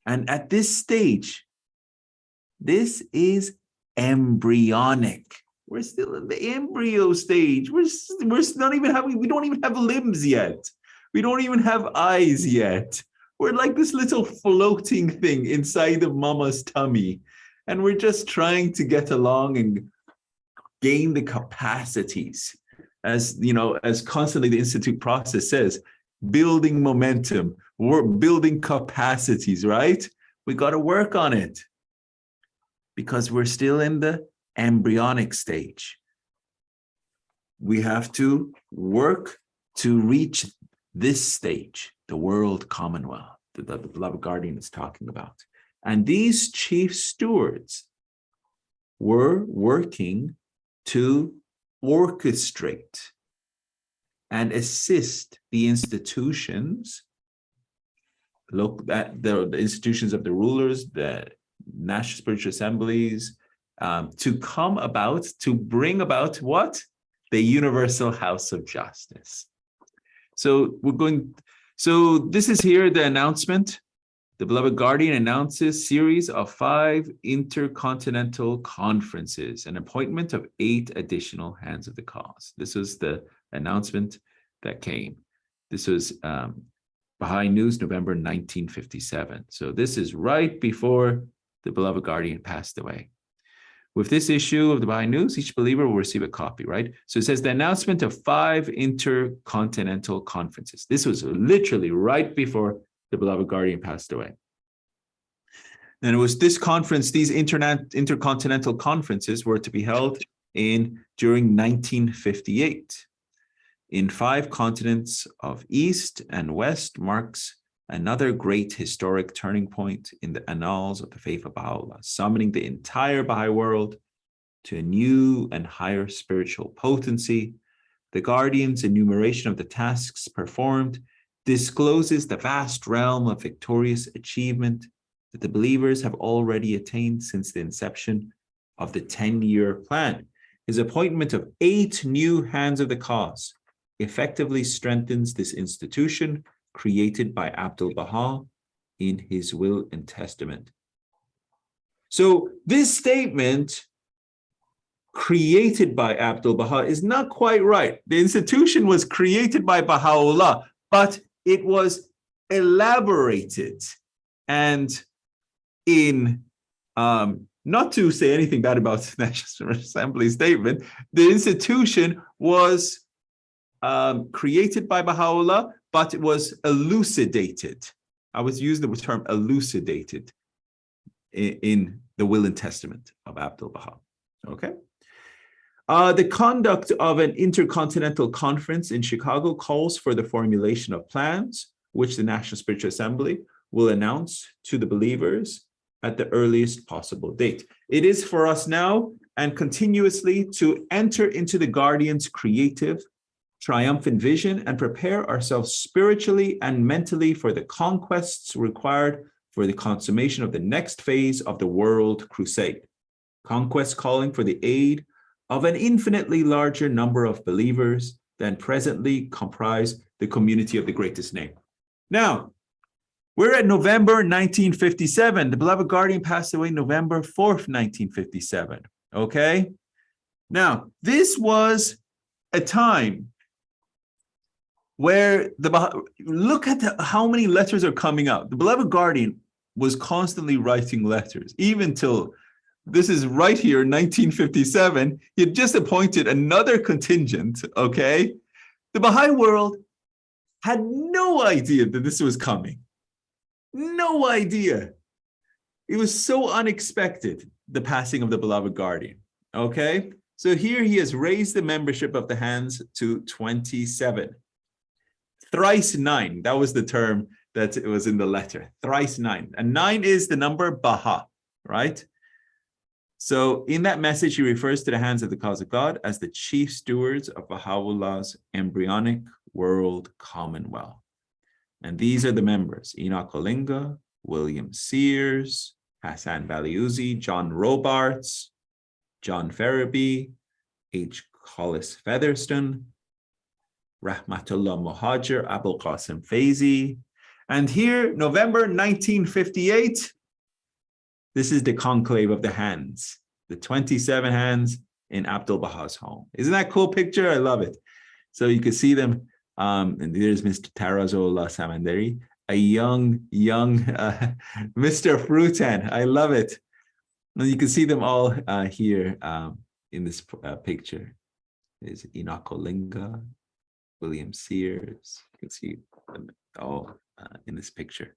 And at this stage, this is embryonic. We're still in the embryo stage. We're not even we don't even have limbs yet. We don't even have eyes yet. We're like this little floating thing inside of mama's tummy. And we're just trying to get along and gain the capacities. As you know, as constantly the Institute process says, building momentum, we're building capacities, right? We got to work on it because we're still in the embryonic stage. We have to work to reach this stage, the world commonwealth that the beloved guardian is talking about. And these chief stewards were working to orchestrate and assist the institutions, look at the institutions of the rulers, the national spiritual assemblies, to come about, to bring about what? The universal house of justice. So this is here the announcement. The beloved guardian announces series of 5 intercontinental conferences, an appointment of 8 additional hands of the cause. This was the announcement that came. This was Baha'i News, November 1957. So this is right before the beloved guardian passed away. With this issue of the Baha'i News, each believer will receive a copy, right? So it says the announcement of 5 intercontinental conferences. This was literally right before the beloved guardian passed away. And it was this conference, these intercontinental conferences were to be held during 1958 in 5 continents of East and West marks another great historic turning point in the annals of the faith of Baha'u'llah, summoning the entire Baha'i world to a new and higher spiritual potency. The Guardian's enumeration of the tasks performed discloses the vast realm of victorious achievement that the believers have already attained since the inception of the 10-year plan. His appointment of 8 new hands of the cause effectively strengthens this institution created by Abdul Baha in his will and testament. So this statement, created by Abdul Baha, is not quite right. The institution was created by Baha'u'llah, but it was elaborated and in, not to say anything bad about the National Assembly statement, the institution was created by Baha'u'llah, but it was elucidated. I was using the term elucidated in the will and testament of Abdul Baha. Okay. The conduct of an intercontinental conference in Chicago calls for the formulation of plans, which the National Spiritual Assembly will announce to the believers at the earliest possible date. It is for us now and continuously to enter into the Guardian's creative, triumphant vision and prepare ourselves spiritually and mentally for the conquests required for the consummation of the next phase of the world crusade. Conquests calling for the aid of an infinitely larger number of believers than presently comprise the community of the greatest name. Now, we're at November 1957. The beloved Guardian passed away November 4th, 1957. Okay? Now, this was a time where look at how many letters are coming out. The beloved Guardian was constantly writing letters, even till this is right here, 1957. He had just appointed another contingent, okay? The Baha'i world had no idea that this was coming. No idea. It was so unexpected, the passing of the beloved Guardian, okay? So here he has raised the membership of the hands to 27. Thrice 9, that was the term that it was in the letter, thrice 9. And 9 is the number Baha, right? So in that message, he refers to the hands of the cause of God as the chief stewards of Baha'u'llah's embryonic world commonwealth. And these are the members: Enoch Olinga, William Sears, Hassan Baliuzi, John Robarts, John Ferraby, H. Collis Featherston, Rahmatullah Muhajir, Abul Qasim Faizi. And here, November 1958, this is the conclave of the hands, the 27 hands in Abdul Baha's home. Isn't that a cool picture? I love it. So you can see them. And there's Mr. Tarazullah Samandari, a young Mr. Frutan. I love it. And you can see them all here in this picture. There's Enoch Olinga, William Sears. You can see them all in this picture.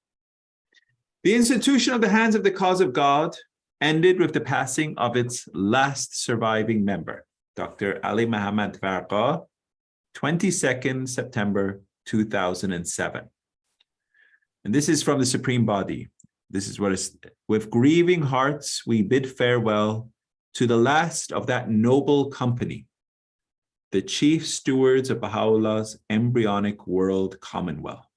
The institution of the hands of the cause of God ended with the passing of its last surviving member, Dr. Ali Muhammad Farqa, 22nd September 2007. And this is from the Supreme Body. This is what is: with grieving hearts, we bid farewell to the last of that noble company, the chief stewards of Baha'u'llah's embryonic world commonwealth,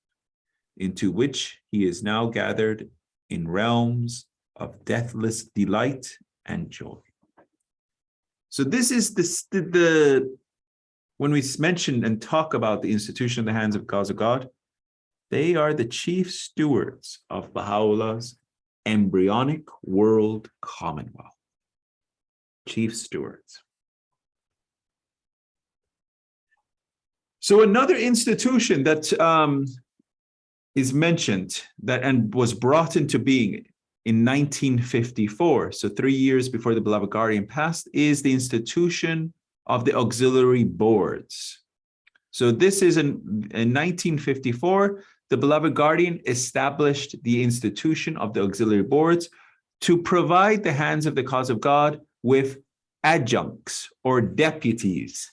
into which he is now gathered in realms of deathless delight and joy. So this is the when we mention and talk about the institution in the hands of cause of God, they are the chief stewards of Baha'u'llah's embryonic world commonwealth. Chief stewards. So another institution that is mentioned that and was brought into being in 1954, so 3 years before the beloved Guardian passed, is the institution of the auxiliary boards. So this is in 1954, the beloved Guardian established the institution of the auxiliary boards to provide the hands of the cause of God with adjuncts or deputies.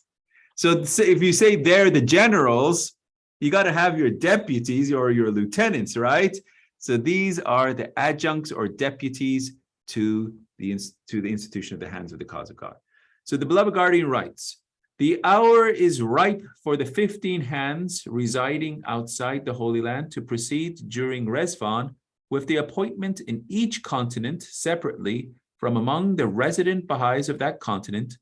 So if you say they're the generals, you got to have your deputies or your lieutenants, right? So these are the adjuncts or deputies to the institution of the hands of the cause of God. So the beloved guardian writes, the hour is ripe for the 15 hands residing outside the Holy Land to proceed during Rezvan with the appointment in each continent separately from among the resident Baha'is of that continent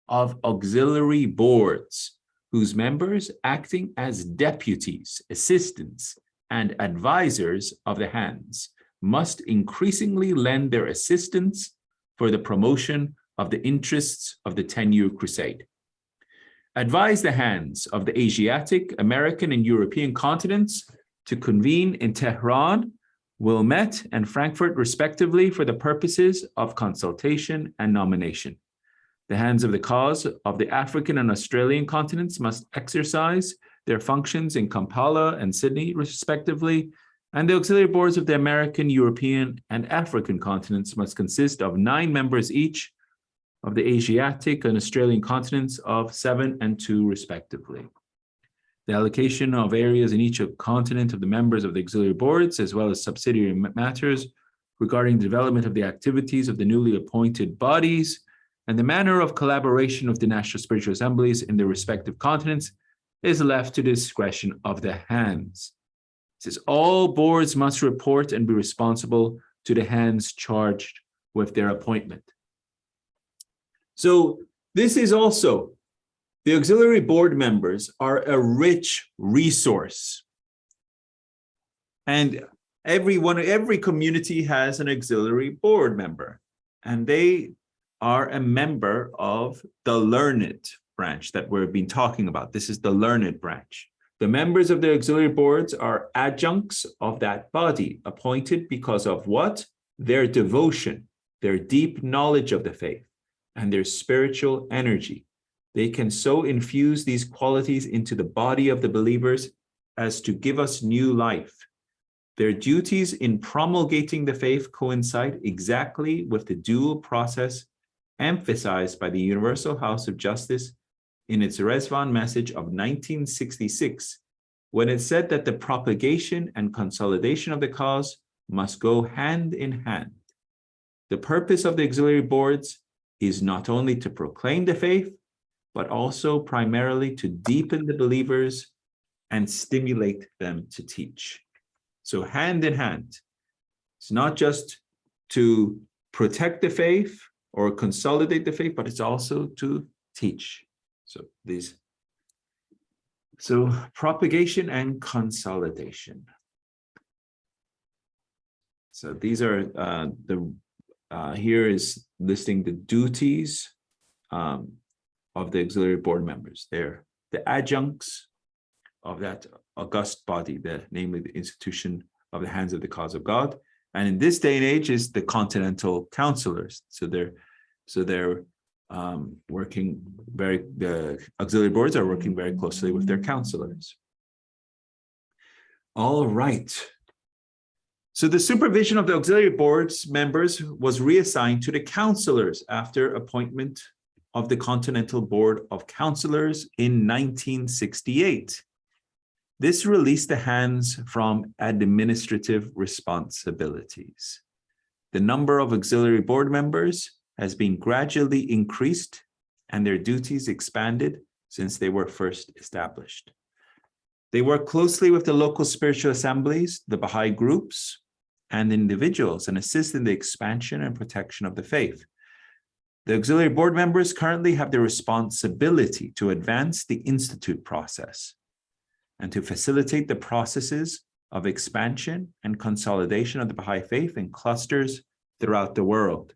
of auxiliary boards, whose members, acting as deputies, assistants, and advisors of the hands, must increasingly lend their assistance for the promotion of the interests of the 10-year crusade. Advise the hands of the Asiatic, American, and European continents to convene in Tehran, Wilmette, and Frankfurt, respectively, for the purposes of consultation and nomination. The hands of the cause of the African and Australian continents must exercise their functions in Kampala and Sydney, respectively, and the auxiliary boards of the American, European, and African continents must consist of 9 members each, of the Asiatic and Australian continents of 7 and 2, respectively. The allocation of areas in each continent of the members of the auxiliary boards, as well as subsidiary matters regarding the development of the activities of the newly appointed bodies, and the manner of collaboration of the national spiritual assemblies in their respective continents, is left to the discretion of the hands. It says all boards must report and be responsible to the hands charged with their appointment. So this is also, the auxiliary board members are a rich resource. And every community has an auxiliary board member, and they are a member of the learned branch that we've been talking about. This is the learned branch. The members of the auxiliary boards are adjuncts of that body, appointed because of what? Their devotion, their deep knowledge of the faith, and their spiritual energy. They can so infuse these qualities into the body of the believers as to give us new life. Their duties in promulgating the faith coincide exactly with the dual process emphasized by the Universal House of Justice in its Rezvan message of 1966, when it said that the propagation and consolidation of the cause must go hand in hand. The purpose of the auxiliary boards is not only to proclaim the faith, but also primarily to deepen the believers and stimulate them to teach. So hand in hand, it's not just to protect the faith or consolidate the faith, but it's also to teach. So propagation and consolidation. So these are here is listing the duties of the auxiliary board members. They're the adjuncts of that august body, namely the institution of the hands of the cause of God. And in this day and age is the Continental Counsellors. So they're working the auxiliary boards are working very closely with their counselors. All right. So the supervision of the auxiliary boards members was reassigned to the counselors after appointment of the Continental Board of Counsellors in 1968. This released the hands from administrative responsibilities. The number of auxiliary board members has been gradually increased and their duties expanded since they were first established. They work closely with the local spiritual assemblies, the Baha'i groups, and individuals, and assist in the expansion and protection of the faith. The auxiliary board members currently have the responsibility to advance the institute process and to facilitate the processes of expansion and consolidation of the Baha'i faith in clusters throughout the world.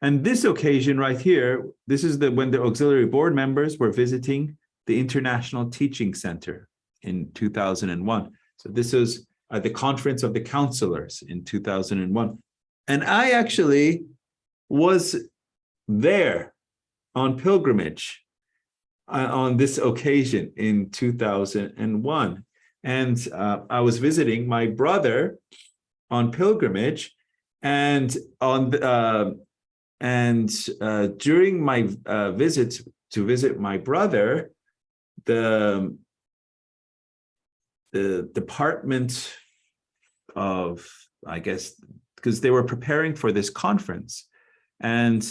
And this occasion right here, this is when the auxiliary board members were visiting the International Teaching Center in 2001. So this was at the Conference of the Counsellors in 2001. And I actually was there on pilgrimage on this occasion in 2001. And I was visiting my brother on pilgrimage, and during my visit, to visit my brother, the department of, I guess, because they were preparing for this conference, and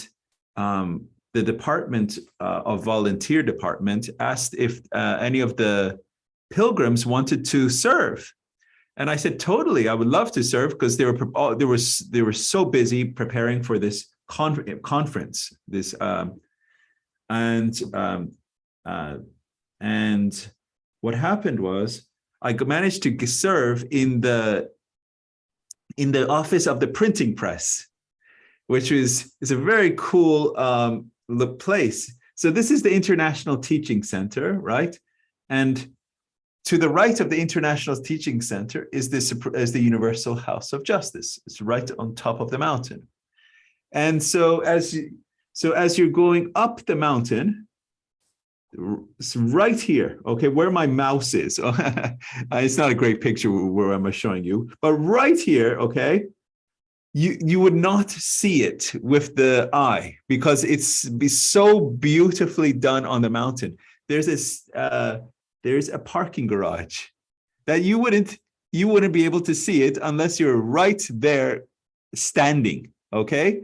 the department of volunteer department asked if any of the pilgrims wanted to serve. And I said, totally, I would love to serve, because they were so busy preparing for this conference. This and what happened was I managed to serve in the office of the printing press, which is a very cool place. So this is the International Teaching Center, right? And to the right of the International Teaching Center is the Universal House of Justice. It's right on top of the mountain. And so as you're going up the mountain, it's right here, okay, where my mouse is. It's not a great picture where I'm showing you, but right here, okay, you would not see it with the eye because it's so beautifully done on the mountain. There's a parking garage that you wouldn't be able to see it unless you're right there standing, okay?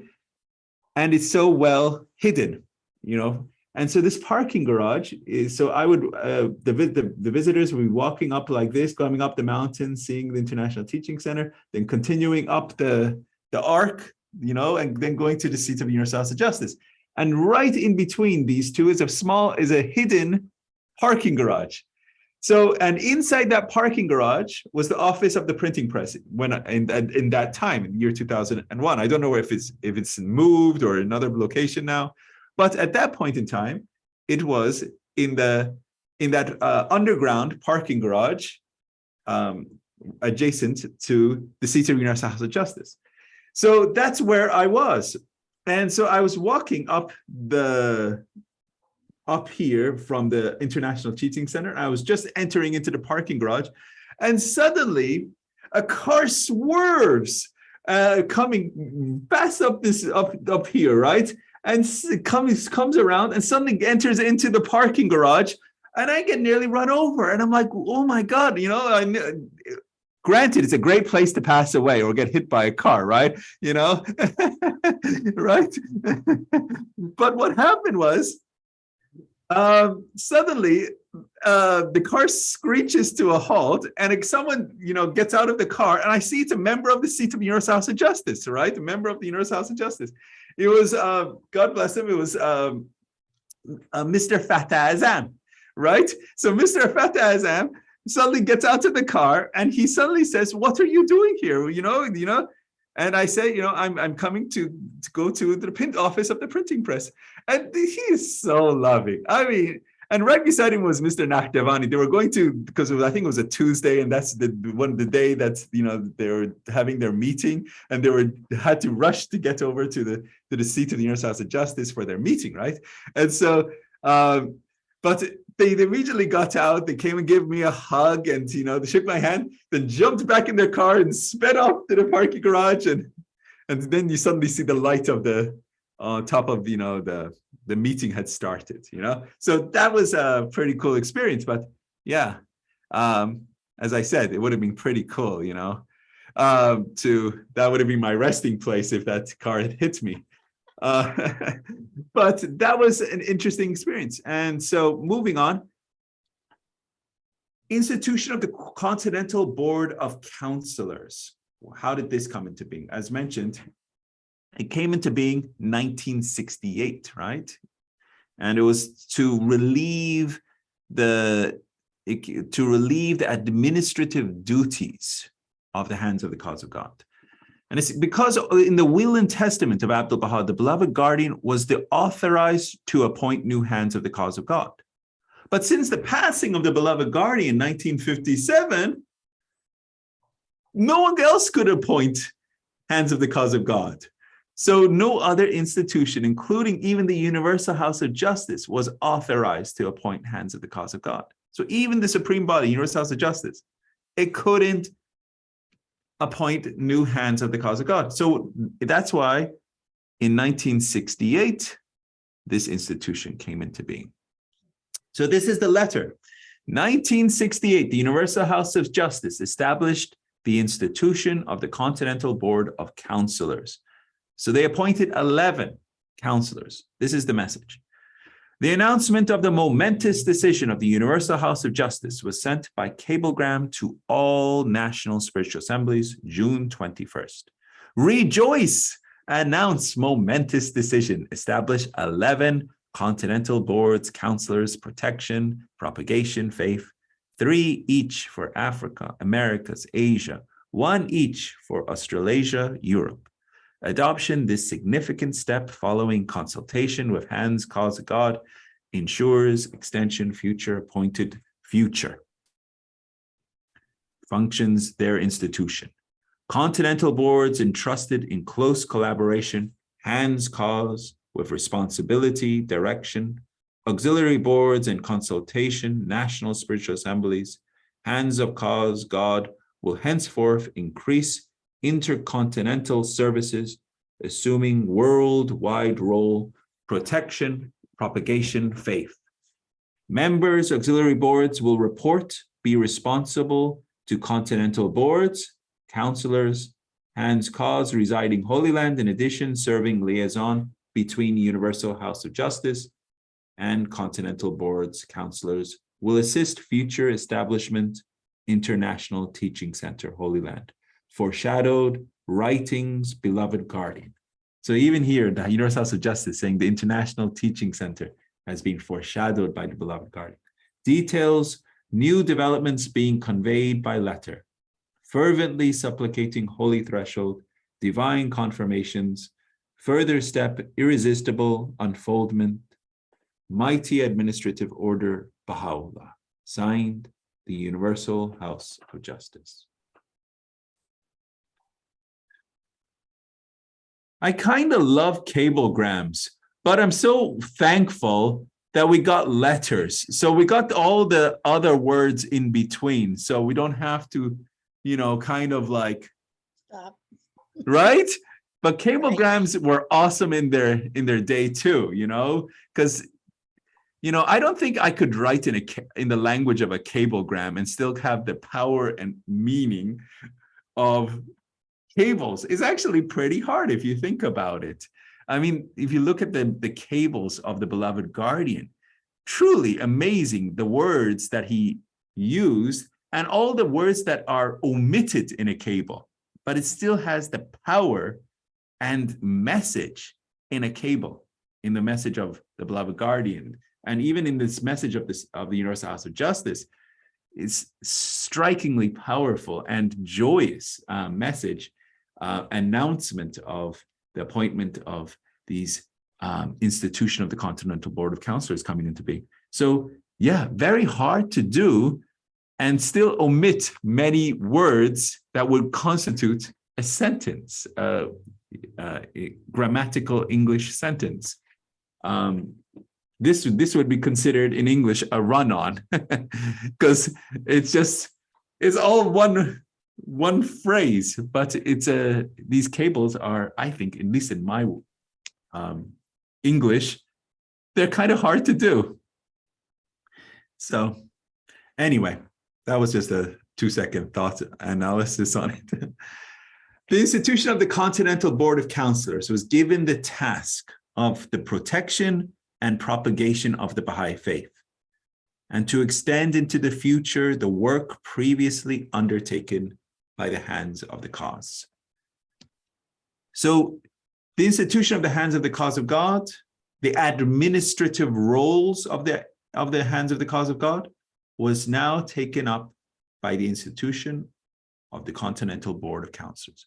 And it's so well hidden, you know. And so this parking garage is, so I would, the visitors would be walking up like this, coming up the mountain, seeing the International Teaching Center, then continuing up the arc, you know, and then going to the seat of the Universal House of Justice. And right in between these two is a hidden parking garage. So, and inside that parking garage was the office of the printing press when in that time, in the year 2001. I don't know if it's moved or another location now. But at that point in time, it was in that underground parking garage adjacent to the seat of the Universal House of Justice. So that's where I was. And so I was walking up here from the International Teaching Center. I was just entering into the parking garage, and suddenly a car swerves coming fast up here, right? And comes around and suddenly enters into the parking garage, and I get nearly run over. And I'm like, oh my God, you know, granted, it's a great place to pass away or get hit by a car, right? You know, right? But what happened was, suddenly the car screeches to a halt, and someone, you know, gets out of the car, and I see it's a member of the seat of the Universal House of Justice, right? A member of the Universal House of Justice. It was, God bless him, it was Mr. Fatah Azam, right? So Mr. Fatah Azam suddenly gets out of the car, and he suddenly says, "What are you doing here?" You know. And I say, you know, I'm coming to go to the office of the printing press. And he is so loving. I mean, and right beside him was Mr. Nakhdavani. They were going to, because I think it was a Tuesday, and that's the day that's, you know, they were having their meeting, and they had to rush to get over to the seat of the Universal House of Justice for their meeting, right? And so, but they immediately got out. They came and gave me a hug, and, you know, they shook my hand, then jumped back in their car and sped off to the parking garage, and then you suddenly see the light of the top of, you know, the meeting had started, you know. So that was a pretty cool experience. But yeah, as I said, it would have been pretty cool, you know, that would have been my resting place if that car had hit me. But that was an interesting experience. And so moving on, institution of the Continental Board of Counsellors. How did this come into being? As mentioned, it came into being 1968, right? And it was to relieve the administrative duties of the hands of the cause of God. And it's because in the will and testament of Abdul Baha, the beloved guardian was the authorized to appoint new hands of the cause of God. But since the passing of the beloved guardian in 1957, no one else could appoint hands of the cause of God. So no other institution, including even the Universal House of Justice, was authorized to appoint hands of the cause of God. So even the Supreme Body, Universal House of Justice, it couldn't appoint new hands of the cause of God. So that's why in 1968, this institution came into being. So this is the letter. 1968, the Universal House of Justice established the institution of the Continental Board of Counsellors. So they appointed 11 counselors. This is the message. The announcement of the momentous decision of the Universal House of Justice was sent by cablegram to all national spiritual assemblies, June 21st. Rejoice! Announce momentous decision. Establish 11 Continental Boards, Counselors, Protection, Propagation, Faith, 3 each for Africa, Americas, Asia, 1 each for Australasia, Europe. Adoption, this significant step following consultation with Hands Cause of God, ensures extension, future, appointed, future. Functions their institution. Continental boards entrusted in close collaboration, Hands Cause with responsibility, direction, auxiliary boards and consultation, national spiritual assemblies, Hands of Cause God will henceforth increase intercontinental services, assuming worldwide role, protection, propagation, faith. Members, auxiliary boards will report, be responsible to continental boards, counselors, Hands Cause residing Holy Land, in addition, serving liaison between Universal House of Justice and continental boards, counselors will assist future establishment, International Teaching Center, Holy Land. Foreshadowed writings, beloved guardian. So even here, the Universal House of Justice saying the International Teaching Center has been foreshadowed by the beloved guardian. Details, new developments being conveyed by letter. Fervently supplicating holy threshold, divine confirmations, further step, irresistible unfoldment, mighty administrative order, Baha'u'llah. Signed, the Universal House of Justice. I kind of love cablegrams, but I'm so thankful that we got letters. So we got all the other words in between. So we don't have to, you know, kind of like, Stop. right? But cablegrams were awesome in their day too, you know, because, you know, I don't think I could write in the language of a cablegram and still have the power and meaning of cables. It's actually pretty hard if you think about it. I mean, if you look at the cables of the beloved guardian, truly amazing, the words that he used and all the words that are omitted in a cable, but it still has the power and message in a cable, in the message of the beloved guardian. And even in this message of the Universal House of Justice, it's strikingly powerful and joyous message, announcement of the appointment of these institution of the Continental Board of Counselors coming into being. So yeah, very hard to do and still omit many words that would constitute a sentence, a grammatical English sentence. This would be considered in English a run-on because it's all one phrase, but these cables are, I think, at least in my English, they're kind of hard to do. So anyway, that was just a 2-second thought analysis on it. The institution of the Continental Board of Counselors was given the task of the protection and propagation of the Baha'i faith, and to extend into the future the work previously undertaken by the Hands of the Cause. So the institution of the Hands of the Cause of God, the administrative roles of the Hands of the Cause of God, was now taken up by the institution of the Continental Board of Counselors.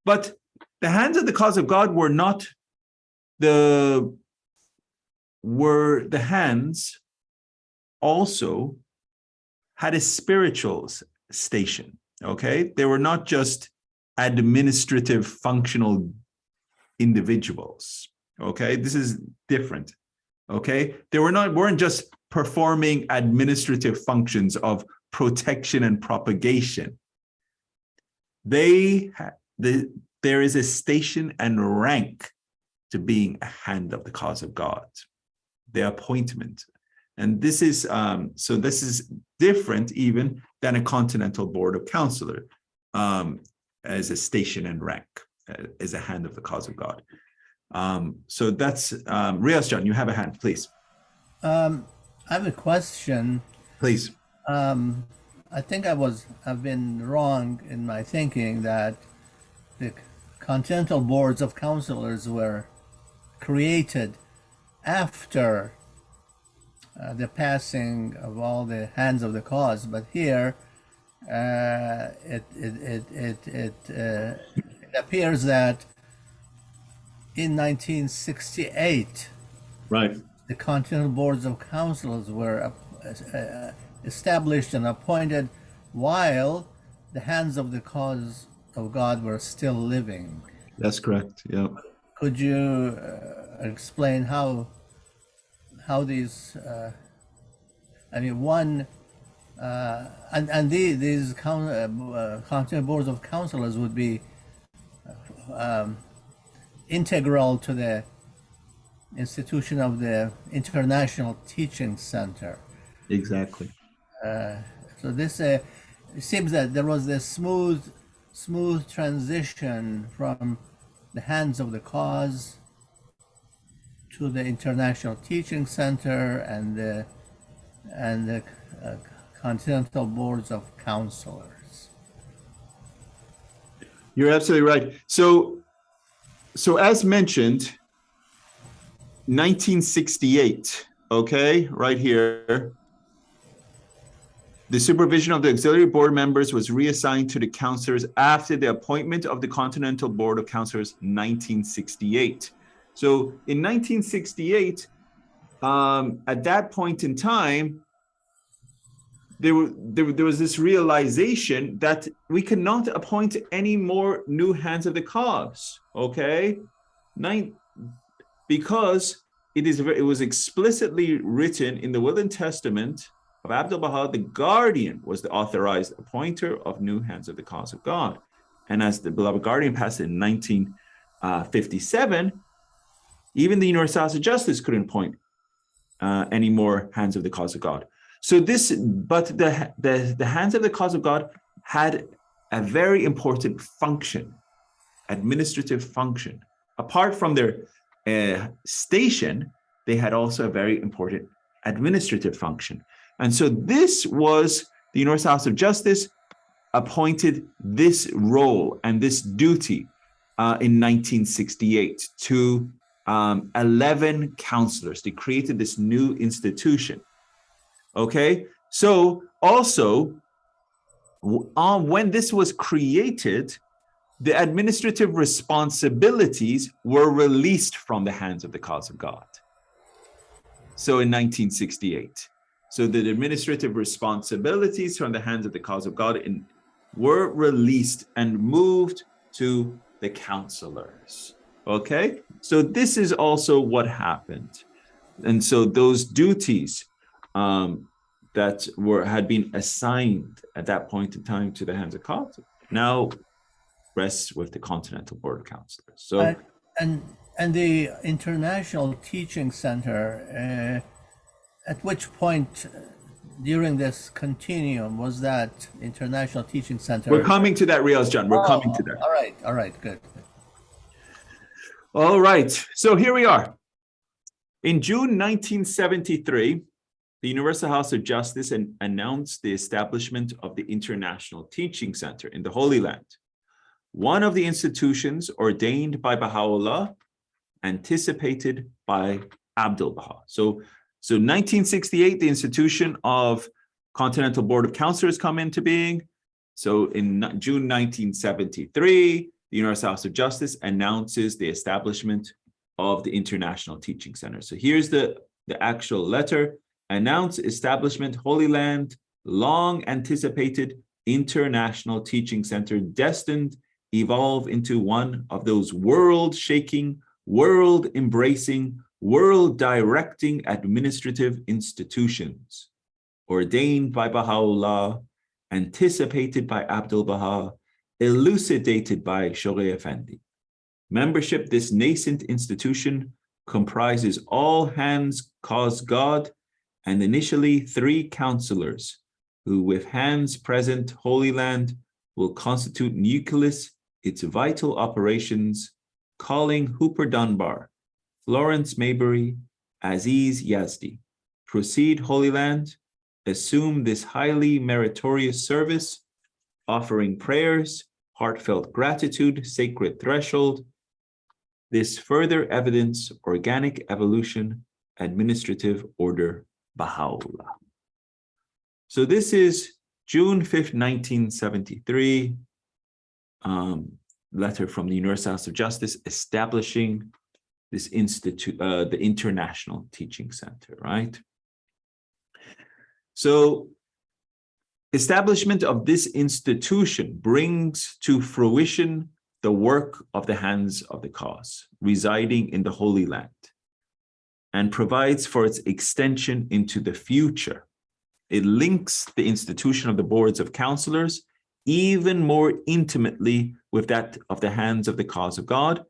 But the Hands of the Cause of God were the hands also had a spiritual station, okay? They were not just administrative functional individuals, okay? This is different, okay? They weren't just performing administrative functions of protection and propagation. There is a station and rank to being a hand of the cause of God, the appointment. And this is, so this is different even than a Continental Board of Counselor as a station and rank, as a hand of the cause of God. So that's, Riaz John, you have a hand, please. I have a question. Please. I think I've been wrong in my thinking that the Continental Boards of Counselors were created after the passing of all the hands of the cause, but here it appears that in 1968, Right. the Continental Boards of Counselors were established and appointed while the hands of the cause of God were still living. That's correct. Yeah. Could you explain how these? I mean, one and these Continental Boards of Counselors would be integral to the institution of the International Teaching Center. Exactly. So this it seems that there was this smooth transition from the hands of the cause to the International Teaching Center and the Continental Boards of Counselors. You're absolutely right. So as mentioned, 1968, okay, right here, the supervision of the auxiliary board members was reassigned to the counselors after the appointment of the Continental Board of Counselors, 1968. So in 1968, at that point in time, there was this realization that we cannot appoint any more new hands of the cause, okay? Because it was explicitly written in the Will and Testament of Abdul Baha, the guardian was the authorized appointer of new hands of the cause of God. And as the beloved guardian passed in 1957, even the Universal House of Justice couldn't appoint any more hands of the cause of God. So but the hands of the cause of God had a very important function, administrative function. Apart from their station, they had also a very important administrative function. And so this was the Universal House of Justice appointed this role and this duty in 1968 to 11 counselors. They created this new institution. Okay, so also when this was created, the administrative responsibilities were released from the hands of the cause of God. So in 1968, so the administrative responsibilities from the hands of the cause of God were released and moved to the counselors. Okay, so this is also what happened. And so those duties that had been assigned at that point in time to the hands of God now rests with the Continental Board of Counselors. So and the International Teaching Center, at which point during this continuum was that International Teaching Center? We're coming to that, Riaz John. We're coming to that. All right, good. All right, so here we are. In June 1973, the Universal House of Justice announced the establishment of the International Teaching Center in the Holy Land, one of the institutions ordained by Baha'u'llah, anticipated by Abdul Baha. So 1968, the institution of Continental Board of Counselors come into being. So in June 1973, the Universal House of Justice announces the establishment of the International Teaching Center. So here's the actual letter. Announce establishment, Holy Land, long anticipated International Teaching Center, destined evolve into one of those world-shaking, world-embracing, world-directing administrative institutions, ordained by Baha'u'llah, anticipated by Abdul Baha, elucidated by Shoghi Effendi. Membership, this nascent institution comprises all hands cause God and initially 3 counselors who with hands present Holy Land will constitute nucleus, its vital operations, calling Hooper Dunbar, Florence Maybury, Aziz Yazdi. Proceed Holy Land, assume this highly meritorious service, offering prayers, heartfelt gratitude, sacred threshold, this further evidence, organic evolution, administrative order, Baha'u'llah. So this is June 5th, 1973, letter from the Universal House of Justice establishing this institute, the International Teaching Center, right? So establishment of this institution brings to fruition the work of the hands of the cause residing in the Holy Land and provides for its extension into the future. It links the institution of the boards of counselors even more intimately with that of the hands of the cause of God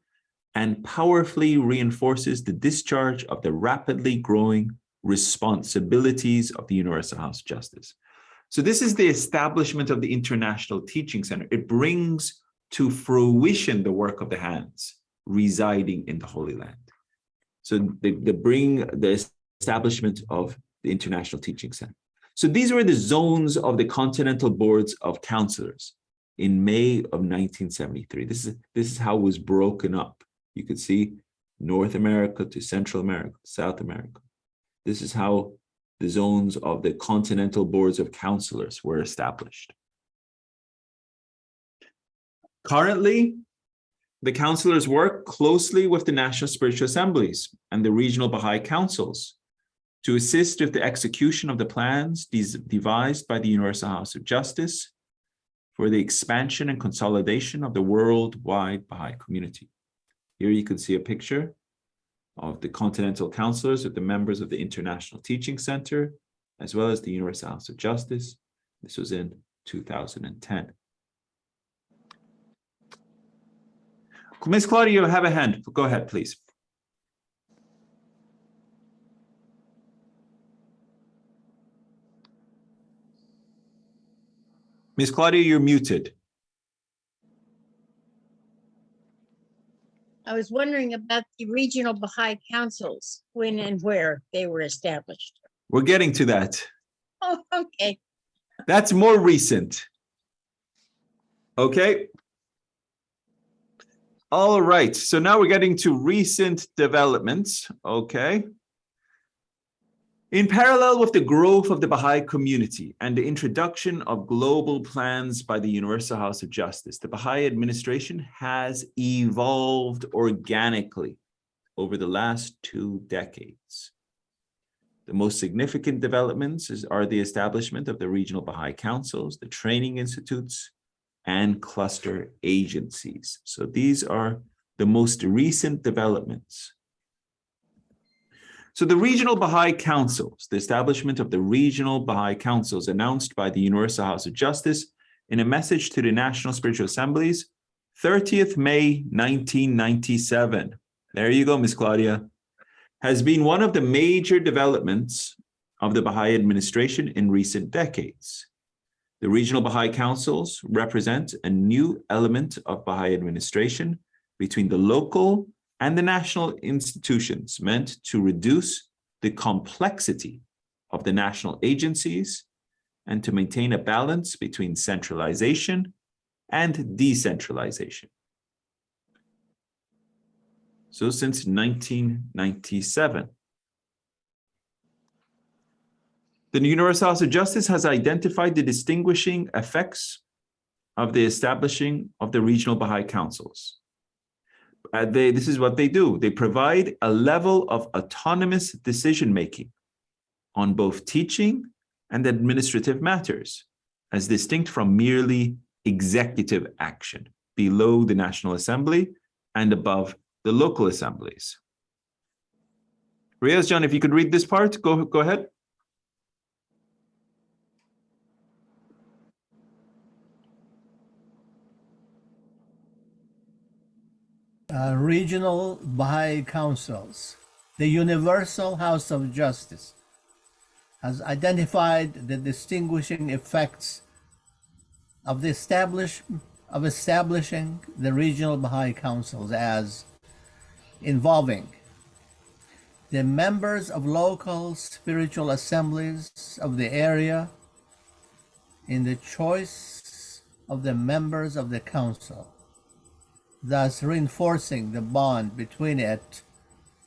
and powerfully reinforces the discharge of the rapidly growing responsibilities of the Universal House of Justice. So this is the establishment of the International Teaching Center. It brings to fruition the work of the hands residing in the Holy Land. So they bring the establishment of the International Teaching Center. So these were the zones of the Continental Boards of Counselors in May of 1973. This is how it was broken up. You could see North America to Central America, South America. This is how the zones of the Continental Boards of Counselors were established. Currently, the counselors work closely with the National Spiritual Assemblies and the regional Baha'i councils to assist with the execution of the plans devised by the Universal House of Justice for the expansion and consolidation of the worldwide Baha'i community. Here you can see a picture of the Continental Counselors with the members of the International Teaching Center, as well as the Universal House of Justice. This was in 2010. Ms. Claudia, you have a hand. Go ahead, please. Ms. Claudia, you're muted. I was wondering about the regional Baha'i councils, when and where they were established. We're getting to that. Oh, okay. That's more recent. Okay. All right. So now we're getting to recent developments. Okay. In parallel with the growth of the Baha'i community and the introduction of global plans by the Universal House of Justice, the Baha'i administration has evolved organically over the last 2 decades. The most significant developments are the establishment of the regional Baha'i councils, the training institutes, and cluster agencies. So these are the most recent developments. So the regional Baha'i councils, the establishment of the regional Baha'i councils announced by the Universal House of Justice in a message to the National Spiritual Assemblies, 30th May 1997. There you go, Ms. Claudia. Has been one of the major developments of the Baha'i administration in recent decades. The regional Baha'i councils represent a new element of Baha'i administration between the local and the national institutions meant to reduce the complexity of the national agencies and to maintain a balance between centralization and decentralization. So since 1997, the Universal House of Justice has identified the distinguishing effects of the establishing of the regional Baha'i councils. This is what they do. They provide a level of autonomous decision-making on both teaching and administrative matters, as distinct from merely executive action below the National Assembly and above the local assemblies. Riaz John, if you could read this part, go ahead. regional Baha'i councils. The Universal House of Justice has identified the distinguishing effects of establishing the regional Baha'i councils as involving the members of local spiritual assemblies of the area in the choice of the members of the council, thus reinforcing the bond between it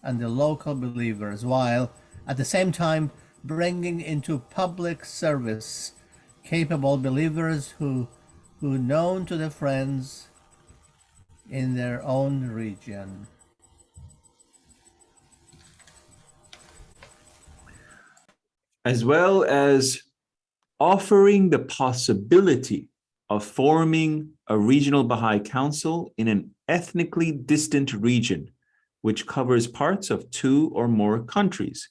and the local believers, while at the same time bringing into public service capable believers who known to the friends in their own region. As well as offering the possibility of forming a regional Baha'i council in an ethnically distant region, which covers parts of 2 or more countries.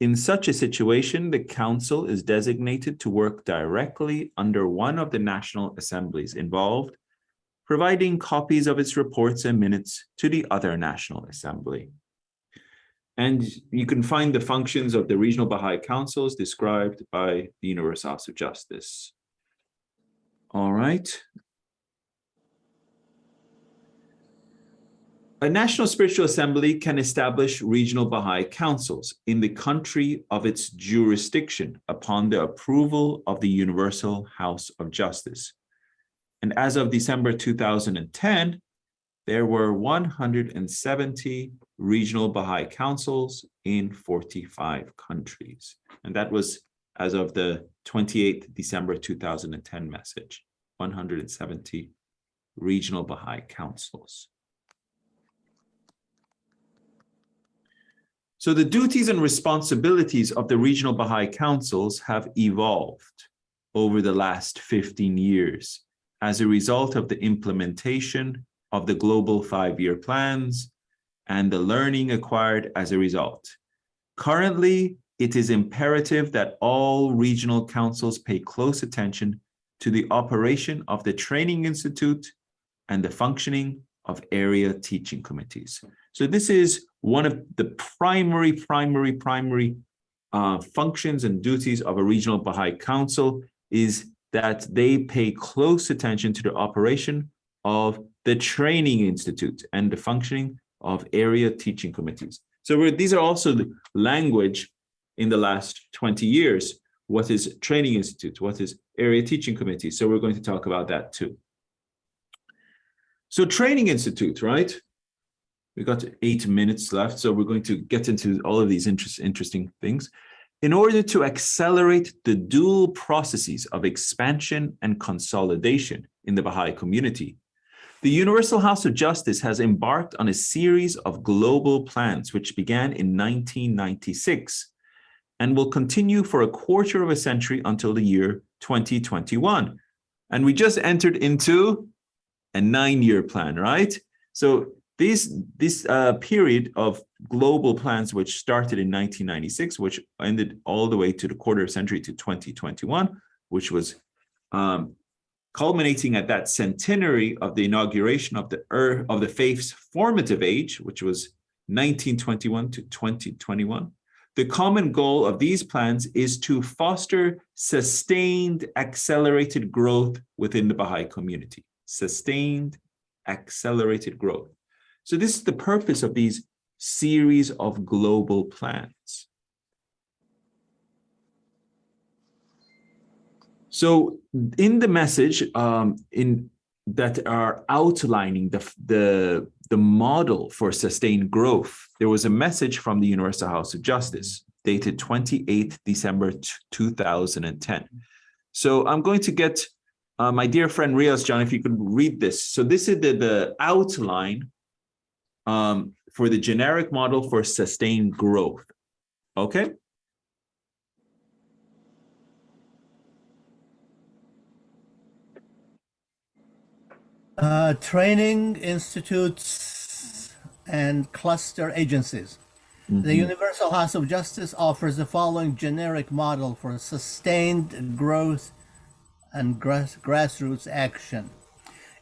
In such a situation, the council is designated to work directly under one of the national assemblies involved, providing copies of its reports and minutes to the other national assembly. And you can find the functions of the regional Baha'i councils described by the Universal House of Justice. All right. A national spiritual assembly can establish regional Baha'i councils in the country of its jurisdiction upon the approval of the Universal House of Justice. And as of December 2010, there were 170 regional Baha'i councils in 45 countries. And that was as of the 28th December 2010 message, 170 regional Baha'i councils. So the duties and responsibilities of the regional Baha'i councils have evolved over the last 15 years as a result of the implementation of the global 5-year plans and the learning acquired as a result. Currently, it is imperative that all regional councils pay close attention to the operation of the Training Institute and the functioning of area teaching committees. So this is one of the primary functions and duties of a regional Baha'i council, is that they pay close attention to the operation of the Training Institute and the functioning of area teaching committees. So these are also the language in the last 20 years. What is Training Institute? What is area teaching committee? So we're going to talk about that too. So Training Institute, right? We got 8 minutes left, so we're going to get into all of these interesting things. In order to accelerate the dual processes of expansion and consolidation in the Baha'i community, the Universal House of Justice has embarked on a series of global plans which began in 1996 and will continue for a quarter of a century until the year 2021. And we just entered into a 9-year plan, right? So this period of global plans, which started in 1996, which ended all the way to the quarter of a century to 2021, which was culminating at that centenary of the inauguration of the faith's formative age, which was 1921 to 2021. The common goal of these plans is to foster sustained, accelerated growth within the Baha'i community. Sustained, accelerated growth. So this is the purpose of these series of global plans. So in the message that are outlining the model for sustained growth, there was a message from the Universal House of Justice dated 28th December 2010. So I'm going to get my dear friend Riaz John, if you could read this. So this is the outline for the generic model for sustained growth. Okay. Training institutes and cluster agencies. The Universal House of Justice offers the following generic model for sustained growth and grassroots action.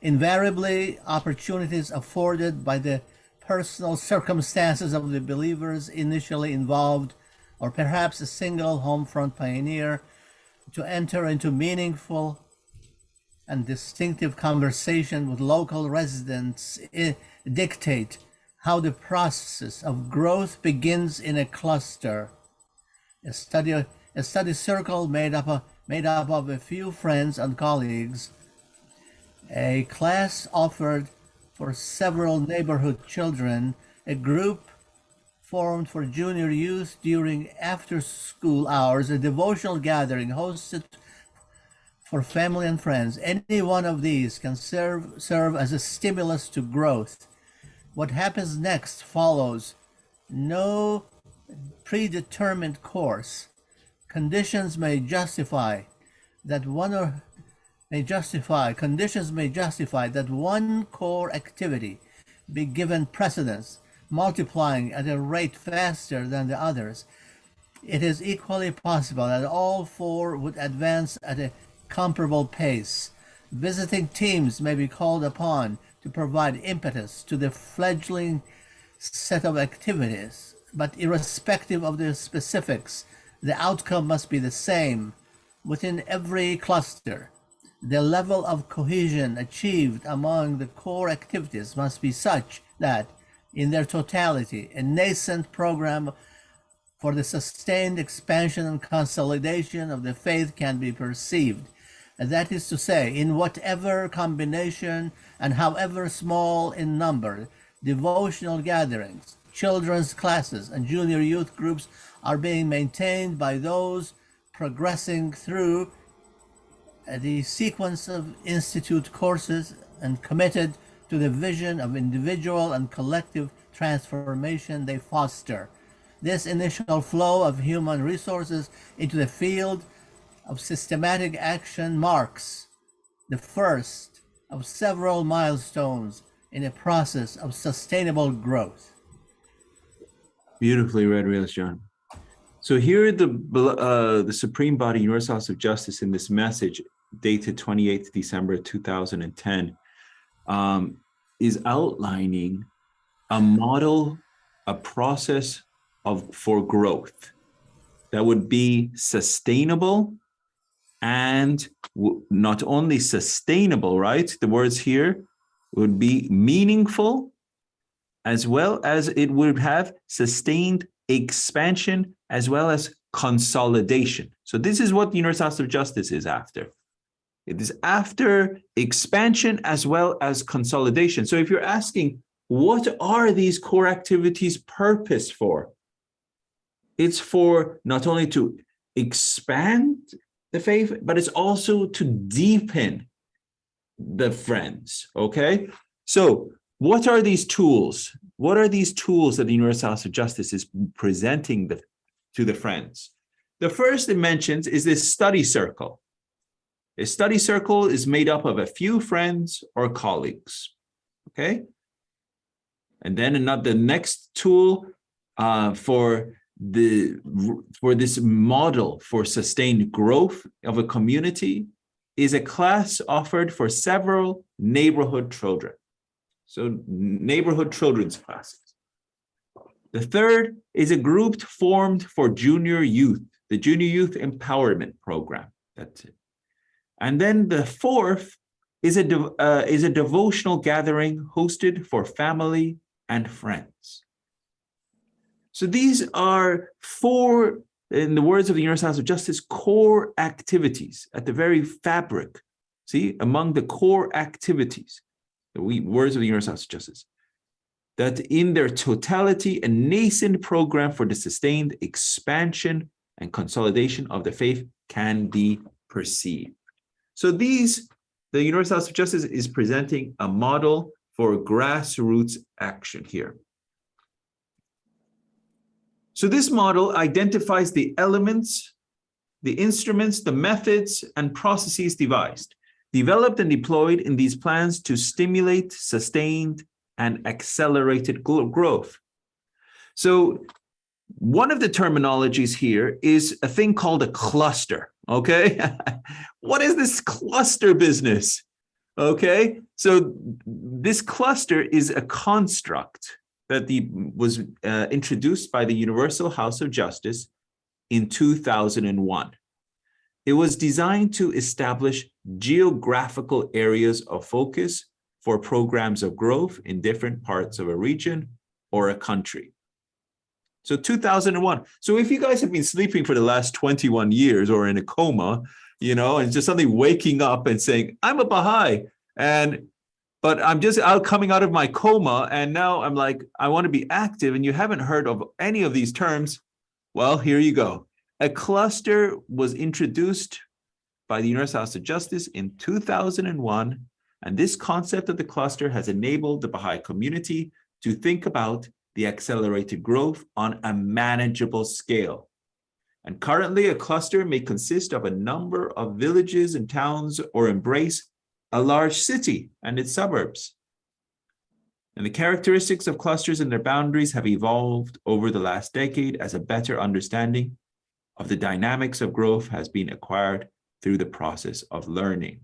Invariably, opportunities afforded by the personal circumstances of the believers initially involved, or perhaps a single home front pioneer, to enter into meaningful and distinctive conversation with local residents dictate how the process of growth begins in a cluster. A study circle made up of a few friends and colleagues, a class offered for several neighborhood children, a group formed for junior youth during after-school hours, a devotional gathering hosted for family and friends. Any one of these can serve as a stimulus to growth. What happens next follows no predetermined course. Conditions may justify that one core activity be given precedence, multiplying at a rate faster than the others. It is equally possible that all four would advance at a comparable pace. Visiting teams may be called upon to provide impetus to the fledgling set of activities, but irrespective of the specifics, the outcome must be the same within every cluster. The level of cohesion achieved among the core activities must be such that, in their totality, a nascent program for the sustained expansion and consolidation of the faith can be perceived. And that is to say, in whatever combination and however small in number, devotional gatherings, children's classes, and junior youth groups are being maintained by those progressing through the sequence of institute courses and committed to the vision of individual and collective transformation they foster. This initial flow of human resources into the field of systematic action marks the first of several milestones in a process of sustainable growth. Beautifully read, Real John. So here the Supreme Body, Universal House of Justice, in this message dated 28th December 2010, is outlining a model, a process for growth that would be sustainable, and not only sustainable, right? The words here would be meaningful, as well as it would have sustained expansion as well as consolidation. So this is what the Universal House of Justice is after. It is after expansion as well as consolidation. So if you're asking, what are these core activities purpose for? It's for not only to expand the faith, but it's also to deepen the friends, okay? So what are these tools? What are these tools that the Universal House of Justice is presenting to the friends? The first it mentions is this study circle. A study circle is made up of a few friends or colleagues, okay? And then the next tool for this model for sustained growth of a community is a class offered for several neighborhood children. So neighborhood children's classes. The third is a group formed for junior youth, the Junior Youth Empowerment Program. That's it. And then the fourth is a devotional gathering hosted for family and friends. So these are four, in the words of the Universal House of Justice, core activities at the very fabric. See, among the core activities, the words of the Universal House of Justice, that in their totality, a nascent program for the sustained expansion and consolidation of the faith can be perceived. So the Universal House of Justice is presenting a model for grassroots action here. So this model identifies the elements, the instruments, the methods, and processes developed and deployed in these plans to stimulate sustained and accelerated growth. So one of the terminologies here is a thing called a cluster, okay? What is this cluster business? Okay, so this cluster is a construct that was introduced by the Universal House of Justice in 2001. It was designed to establish geographical areas of focus for programs of growth in different parts of a region or a country. So 2001. So if you guys have been sleeping for the last 21 years or in a coma, you know, and just suddenly waking up and saying, I'm a Baha'i, but I'm just coming out of my coma, and now I'm like, I want to be active, and you haven't heard of any of these terms, well, here you go. A cluster was introduced by the Universal House of Justice in 2001, and this concept of the cluster has enabled the Baha'i community to think about the accelerated growth on a manageable scale. And currently, a cluster may consist of a number of villages and towns or embrace a large city and its suburbs. And the characteristics of clusters and their boundaries have evolved over the last decade as a better understanding of the dynamics of growth has been acquired through the process of learning.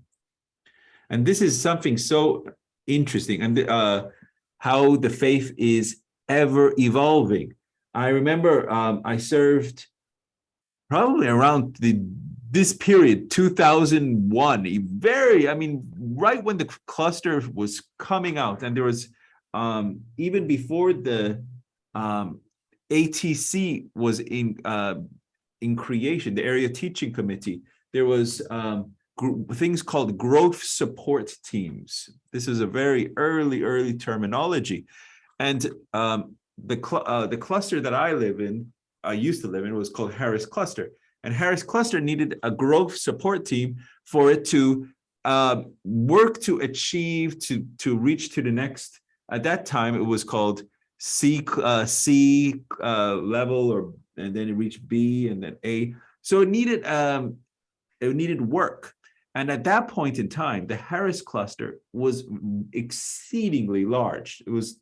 And this is something so interesting, and how the faith is ever evolving. I remember I served probably around this period, 2001, right when the cluster was coming out, and there was even before the ATC was in creation, the Area Teaching Committee, there was things called growth support teams. This is a very early terminology. And the cluster that I used to live in, was called Harris Cluster. And Harris Cluster needed a growth support team for it to work to achieve, to reach to the next, at that time, it was called C level, and then it reached B and then A. So it needed work. And at that point in time, the Harris Cluster was exceedingly large. It was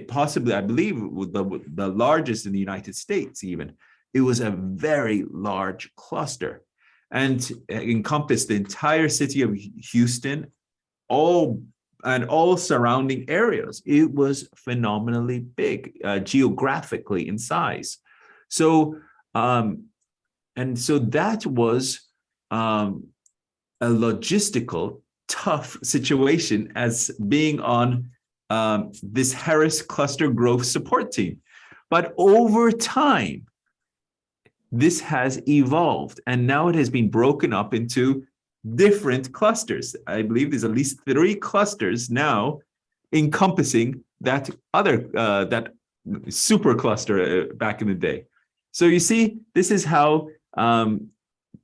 possibly, I believe, the largest in the United States even. It was a very large cluster and encompassed the entire city of Houston, all surrounding areas. It was phenomenally big, geographically in size. So, and so that was a logistical tough situation as being on this Harris Cluster Growth Support Team. But over time, this has evolved, and now it has been broken up into different clusters. I believe there's at least 3 clusters now encompassing that super cluster back in the day. So you see, this is how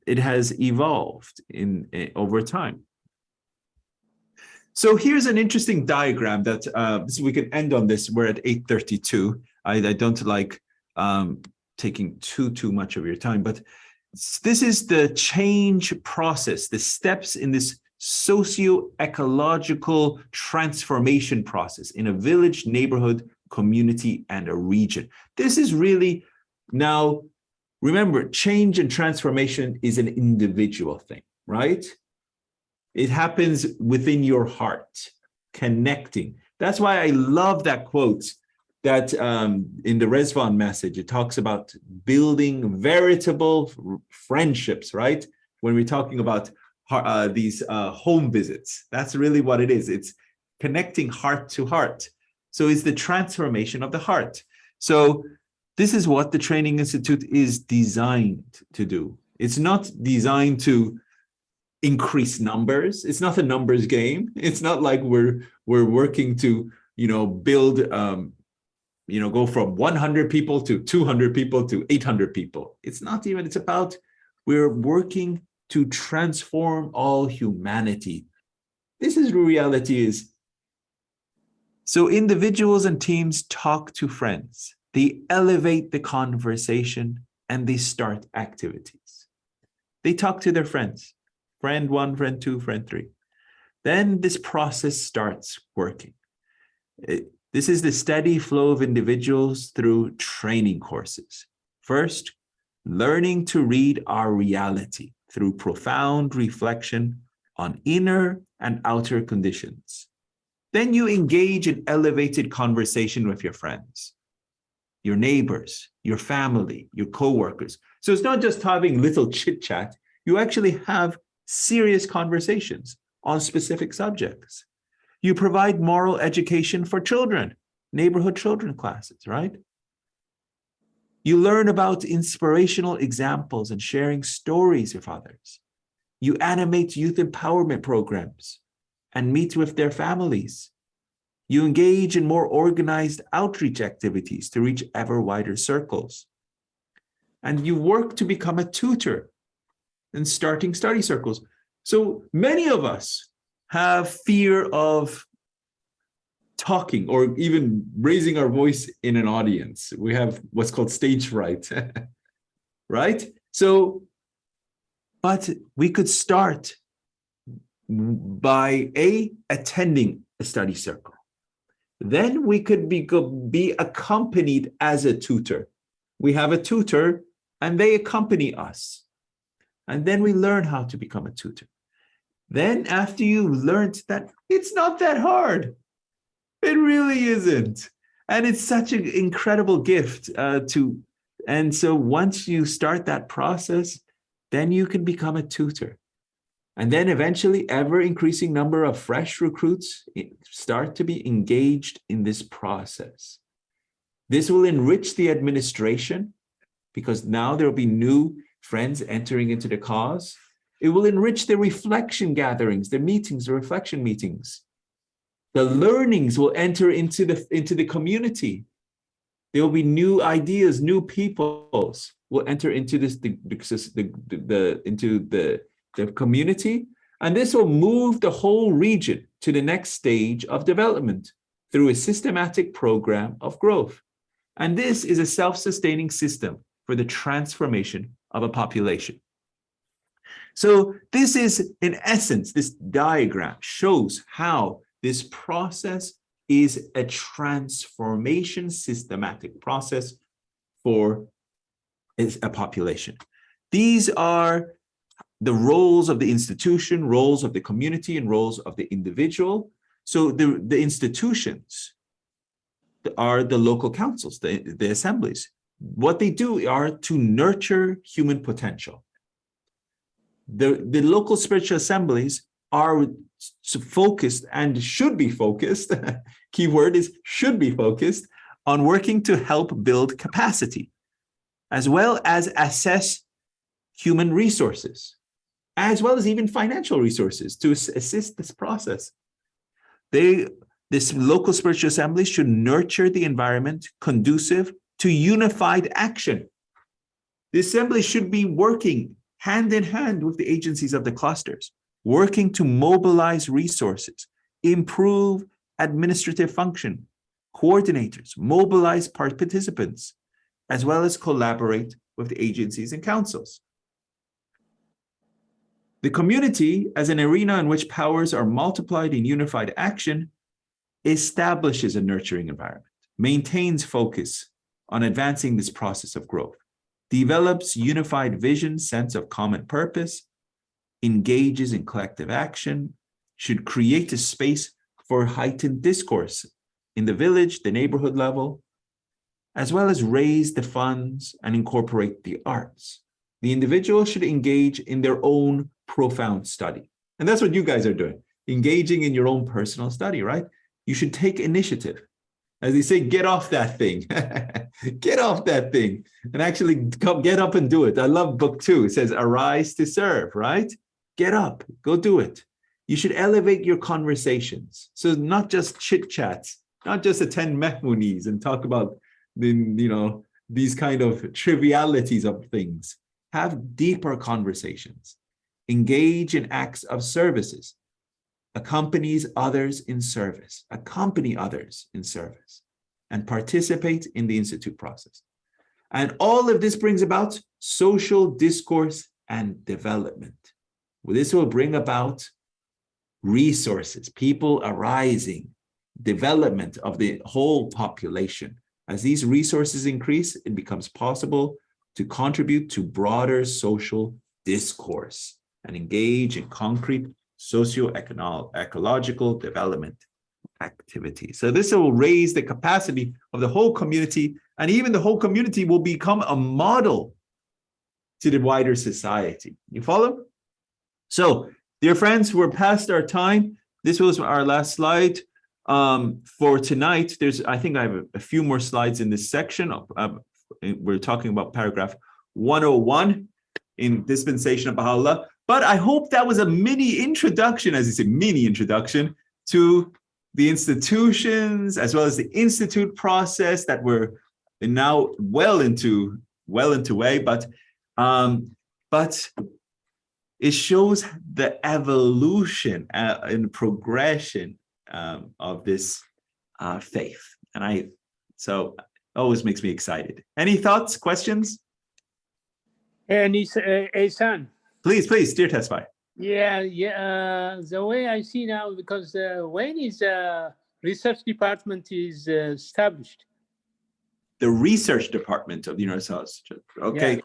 it has evolved over time. So here's an interesting diagram that we can end on this. We're at 8:32. I don't like taking too much of your time, but this is the change process, the steps in this socio-ecological transformation process in a village, neighborhood, community, and a region. This is really, now, remember, change and transformation is an individual thing, right? It happens within your heart, connecting. That's why I love that quote that in the Rezvan message, it talks about building veritable friendships, right? When we're talking about these home visits, that's really what it is. It's connecting heart to heart. So it's the transformation of the heart. So this is what the Training Institute is designed to do. It's not designed to increase numbers. It's not a numbers game. It's not like we're working to, build, go from 100 people to 200 people to 800 people. It's not even, it's about, we're working to transform all humanity. This is what reality is. So individuals and teams talk to friends. They elevate the conversation and they start activities. They talk to their friends, friend 1, friend 2, friend 3. Then this process starts working. This is the steady flow of individuals through training courses. First, learning to read our reality through profound reflection on inner and outer conditions. Then you engage in elevated conversation with your friends, your neighbors, your family, your co-workers. So it's not just having little chit chat, you actually have serious conversations on specific subjects. You provide moral education for children, neighborhood children classes, right? You learn about inspirational examples and sharing stories with others. You animate youth empowerment programs and meet with their families. You engage in more organized outreach activities to reach ever wider circles. And you work to become a tutor and starting study circles. So many of us have fear of talking or even raising our voice in an audience. We have what's called stage fright, right? So, but we could start by attending a study circle. Then we could be accompanied as a tutor. We have a tutor and they accompany us. And then we learn how to become a tutor. Then after you learned that, it's not that hard. It really isn't. And it's such an incredible gift and so once you start that process, then you can become a tutor. And then eventually ever increasing number of fresh recruits start to be engaged in this process. This will enrich the administration because now there'll be new friends entering into the cause. It will enrich the reflection gatherings, the meetings, the reflection meetings. The learnings will enter into the community. There will be new ideas, new peoples will enter into the community, and this will move the whole region to the next stage of development through a systematic program of growth. And this is a self-sustaining system for the transformation of a population. So this is, in essence, this diagram shows how this process is a transformation systematic process for a population. These are the roles of the institution, roles of the community, and roles of the individual. So the institutions are the local councils, the assemblies. What they do are to nurture human potential. The local spiritual assemblies are focused and should be focused, key word is should be focused, on working to help build capacity, as well as assess human resources, as well as even financial resources to assist this process. This local spiritual assembly should nurture the environment conducive to unified action. The assembly should be working hand in hand with the agencies of the clusters, working to mobilize resources, improve administrative function, coordinators, mobilize participants, as well as collaborate with the agencies and councils. The community, as an arena in which powers are multiplied in unified action, establishes a nurturing environment, maintains focus on advancing this process of growth, develops unified vision, sense of common purpose, engages in collective action, should create a space for heightened discourse in the village, the neighborhood level, as well as raise the funds and incorporate the arts. The individual should engage in their own profound study. And that's what you guys are doing, engaging in your own personal study, right? You should take initiative. As they say, get off that thing. Get off that thing and actually get up and do it. I love book 2. It says, arise to serve, right? Get up, go do it. You should elevate your conversations. So not just chit chats, not just attend mehmunis and talk about these kind of trivialities of things. Have deeper conversations. Engage in acts of services. Accompany others in service, and participate in the institute process. And all of this brings about social discourse and development. Well, this will bring about resources, people arising, development of the whole population. As these resources increase, it becomes possible to contribute to broader social discourse and engage in concrete socio-ecological development activity. So this will raise the capacity of the whole community, and even the whole community will become a model to the wider society. You follow? So, dear friends, we're past our time. This was our last slide for tonight. I think I have a few more slides in this section. We're talking about paragraph 101 in Dispensation of Baha'u'llah. But I hope that was a mini introduction, as you say, mini introduction to the institutions as well as the institute process that we're now well into way. But it shows the evolution and progression of this faith, and so always makes me excited. Any thoughts, questions? And it's Ehsan. Please, dear testify. Yeah. The way I see now, because when is research department is established? The research department of the University. Okay. Yeah.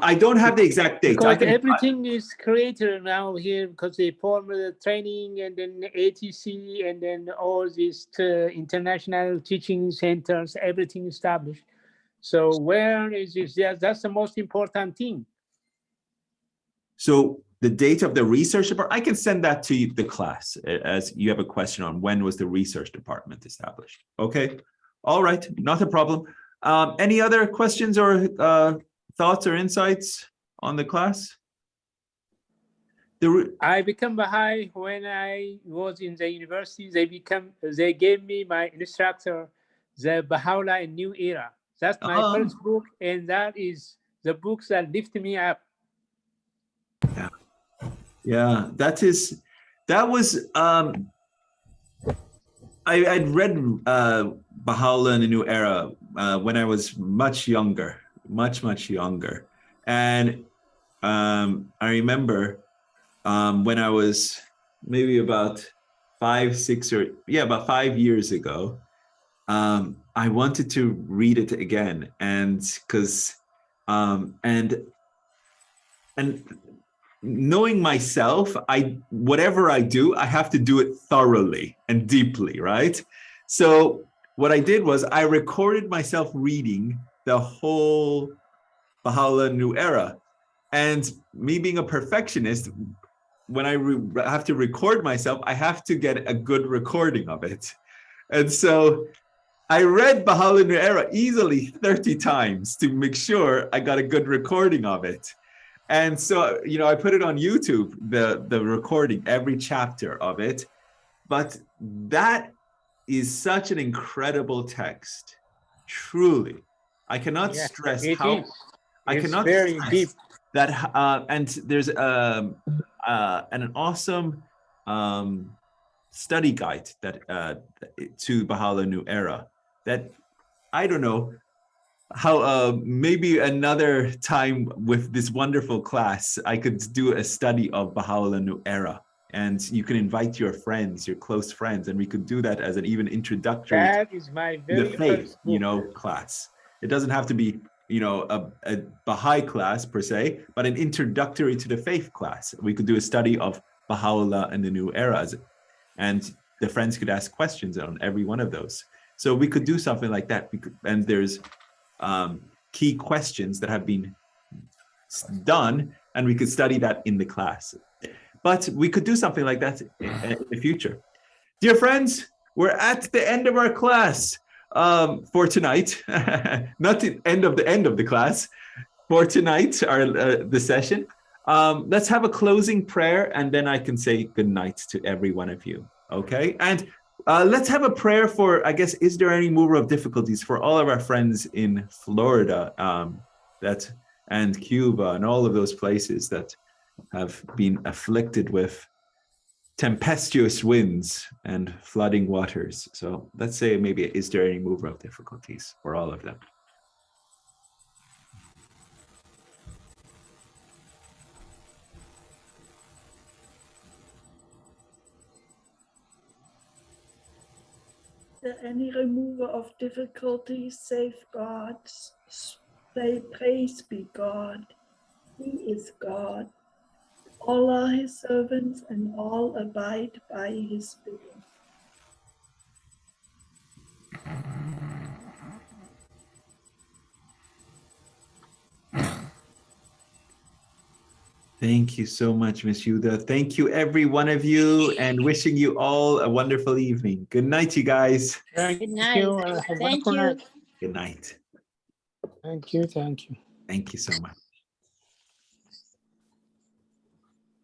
I don't have the exact date. Because everything is created now here, because they form the training and then ATC and then all these international teaching centers, everything established. So where is this? Yeah, that's the most important thing. So the date of the research department, I can send that to the class as you have a question on when was the research department established. Okay. All right. Not a problem. Any other questions or thoughts or insights on the class? I became Baha'i when I was in the university. They gave me my instructor, the Baha'u'llah in New Era. That's my first book, and that is the books that lift me up. Yeah, that was I'd read Baha'u'llah in the New Era when I was much younger, much younger. And I remember when I was maybe about 5 years ago, I wanted to read it again, and because and knowing myself, whatever I do, I have to do it thoroughly and deeply, right? So what I did was I recorded myself reading the whole Baha'u'llah New Era. And me being a perfectionist, when I have to record myself, I have to get a good recording of it. And so I read Baha'u'llah New Era easily 30 times to make sure I got a good recording of it. And so, I put it on YouTube, the recording, every chapter of it. But that is such an incredible text. Truly. I cannot stress how is. I It's cannot very stress deep. that and there's an awesome study guide that to Baha'u'llah New Era that I don't know how maybe another time with this wonderful class I could do a study of Baha'u'llah New Era, and you can invite your friends, your close friends, and we could do that as an even introductory That is my very the faith, first book. class. It doesn't have to be, a Baha'i class per se, but an introductory to the faith class. We could do a study of Baha'u'llah and the New Era, and the friends could ask questions on every one of those. So we could do something like that. And there's key questions that have been done, and we could study that in the class. But we could do something like that in the future. Dear friends, we're at the end of our class for tonight. Not the end of the class. For tonight, the session. Let's have a closing prayer, and then I can say good night to every one of you. Okay? And let's have a prayer for, I guess, is there any mover of difficulties for all of our friends in Florida and Cuba and all of those places that have been afflicted with tempestuous winds and flooding waters. So let's say maybe, is there any mover of difficulties for all of them? Any remover of difficulties, save God, say praise be God. He is God. All are his servants and all abide by his bidding. Thank you so much, Miss Yuda. Thank you, every one of you, and wishing you all a wonderful evening. Good night, you guys. Thank Good night. you. Have a Thank wonderful you. night. Good night. Thank you. Thank you. Thank you so much.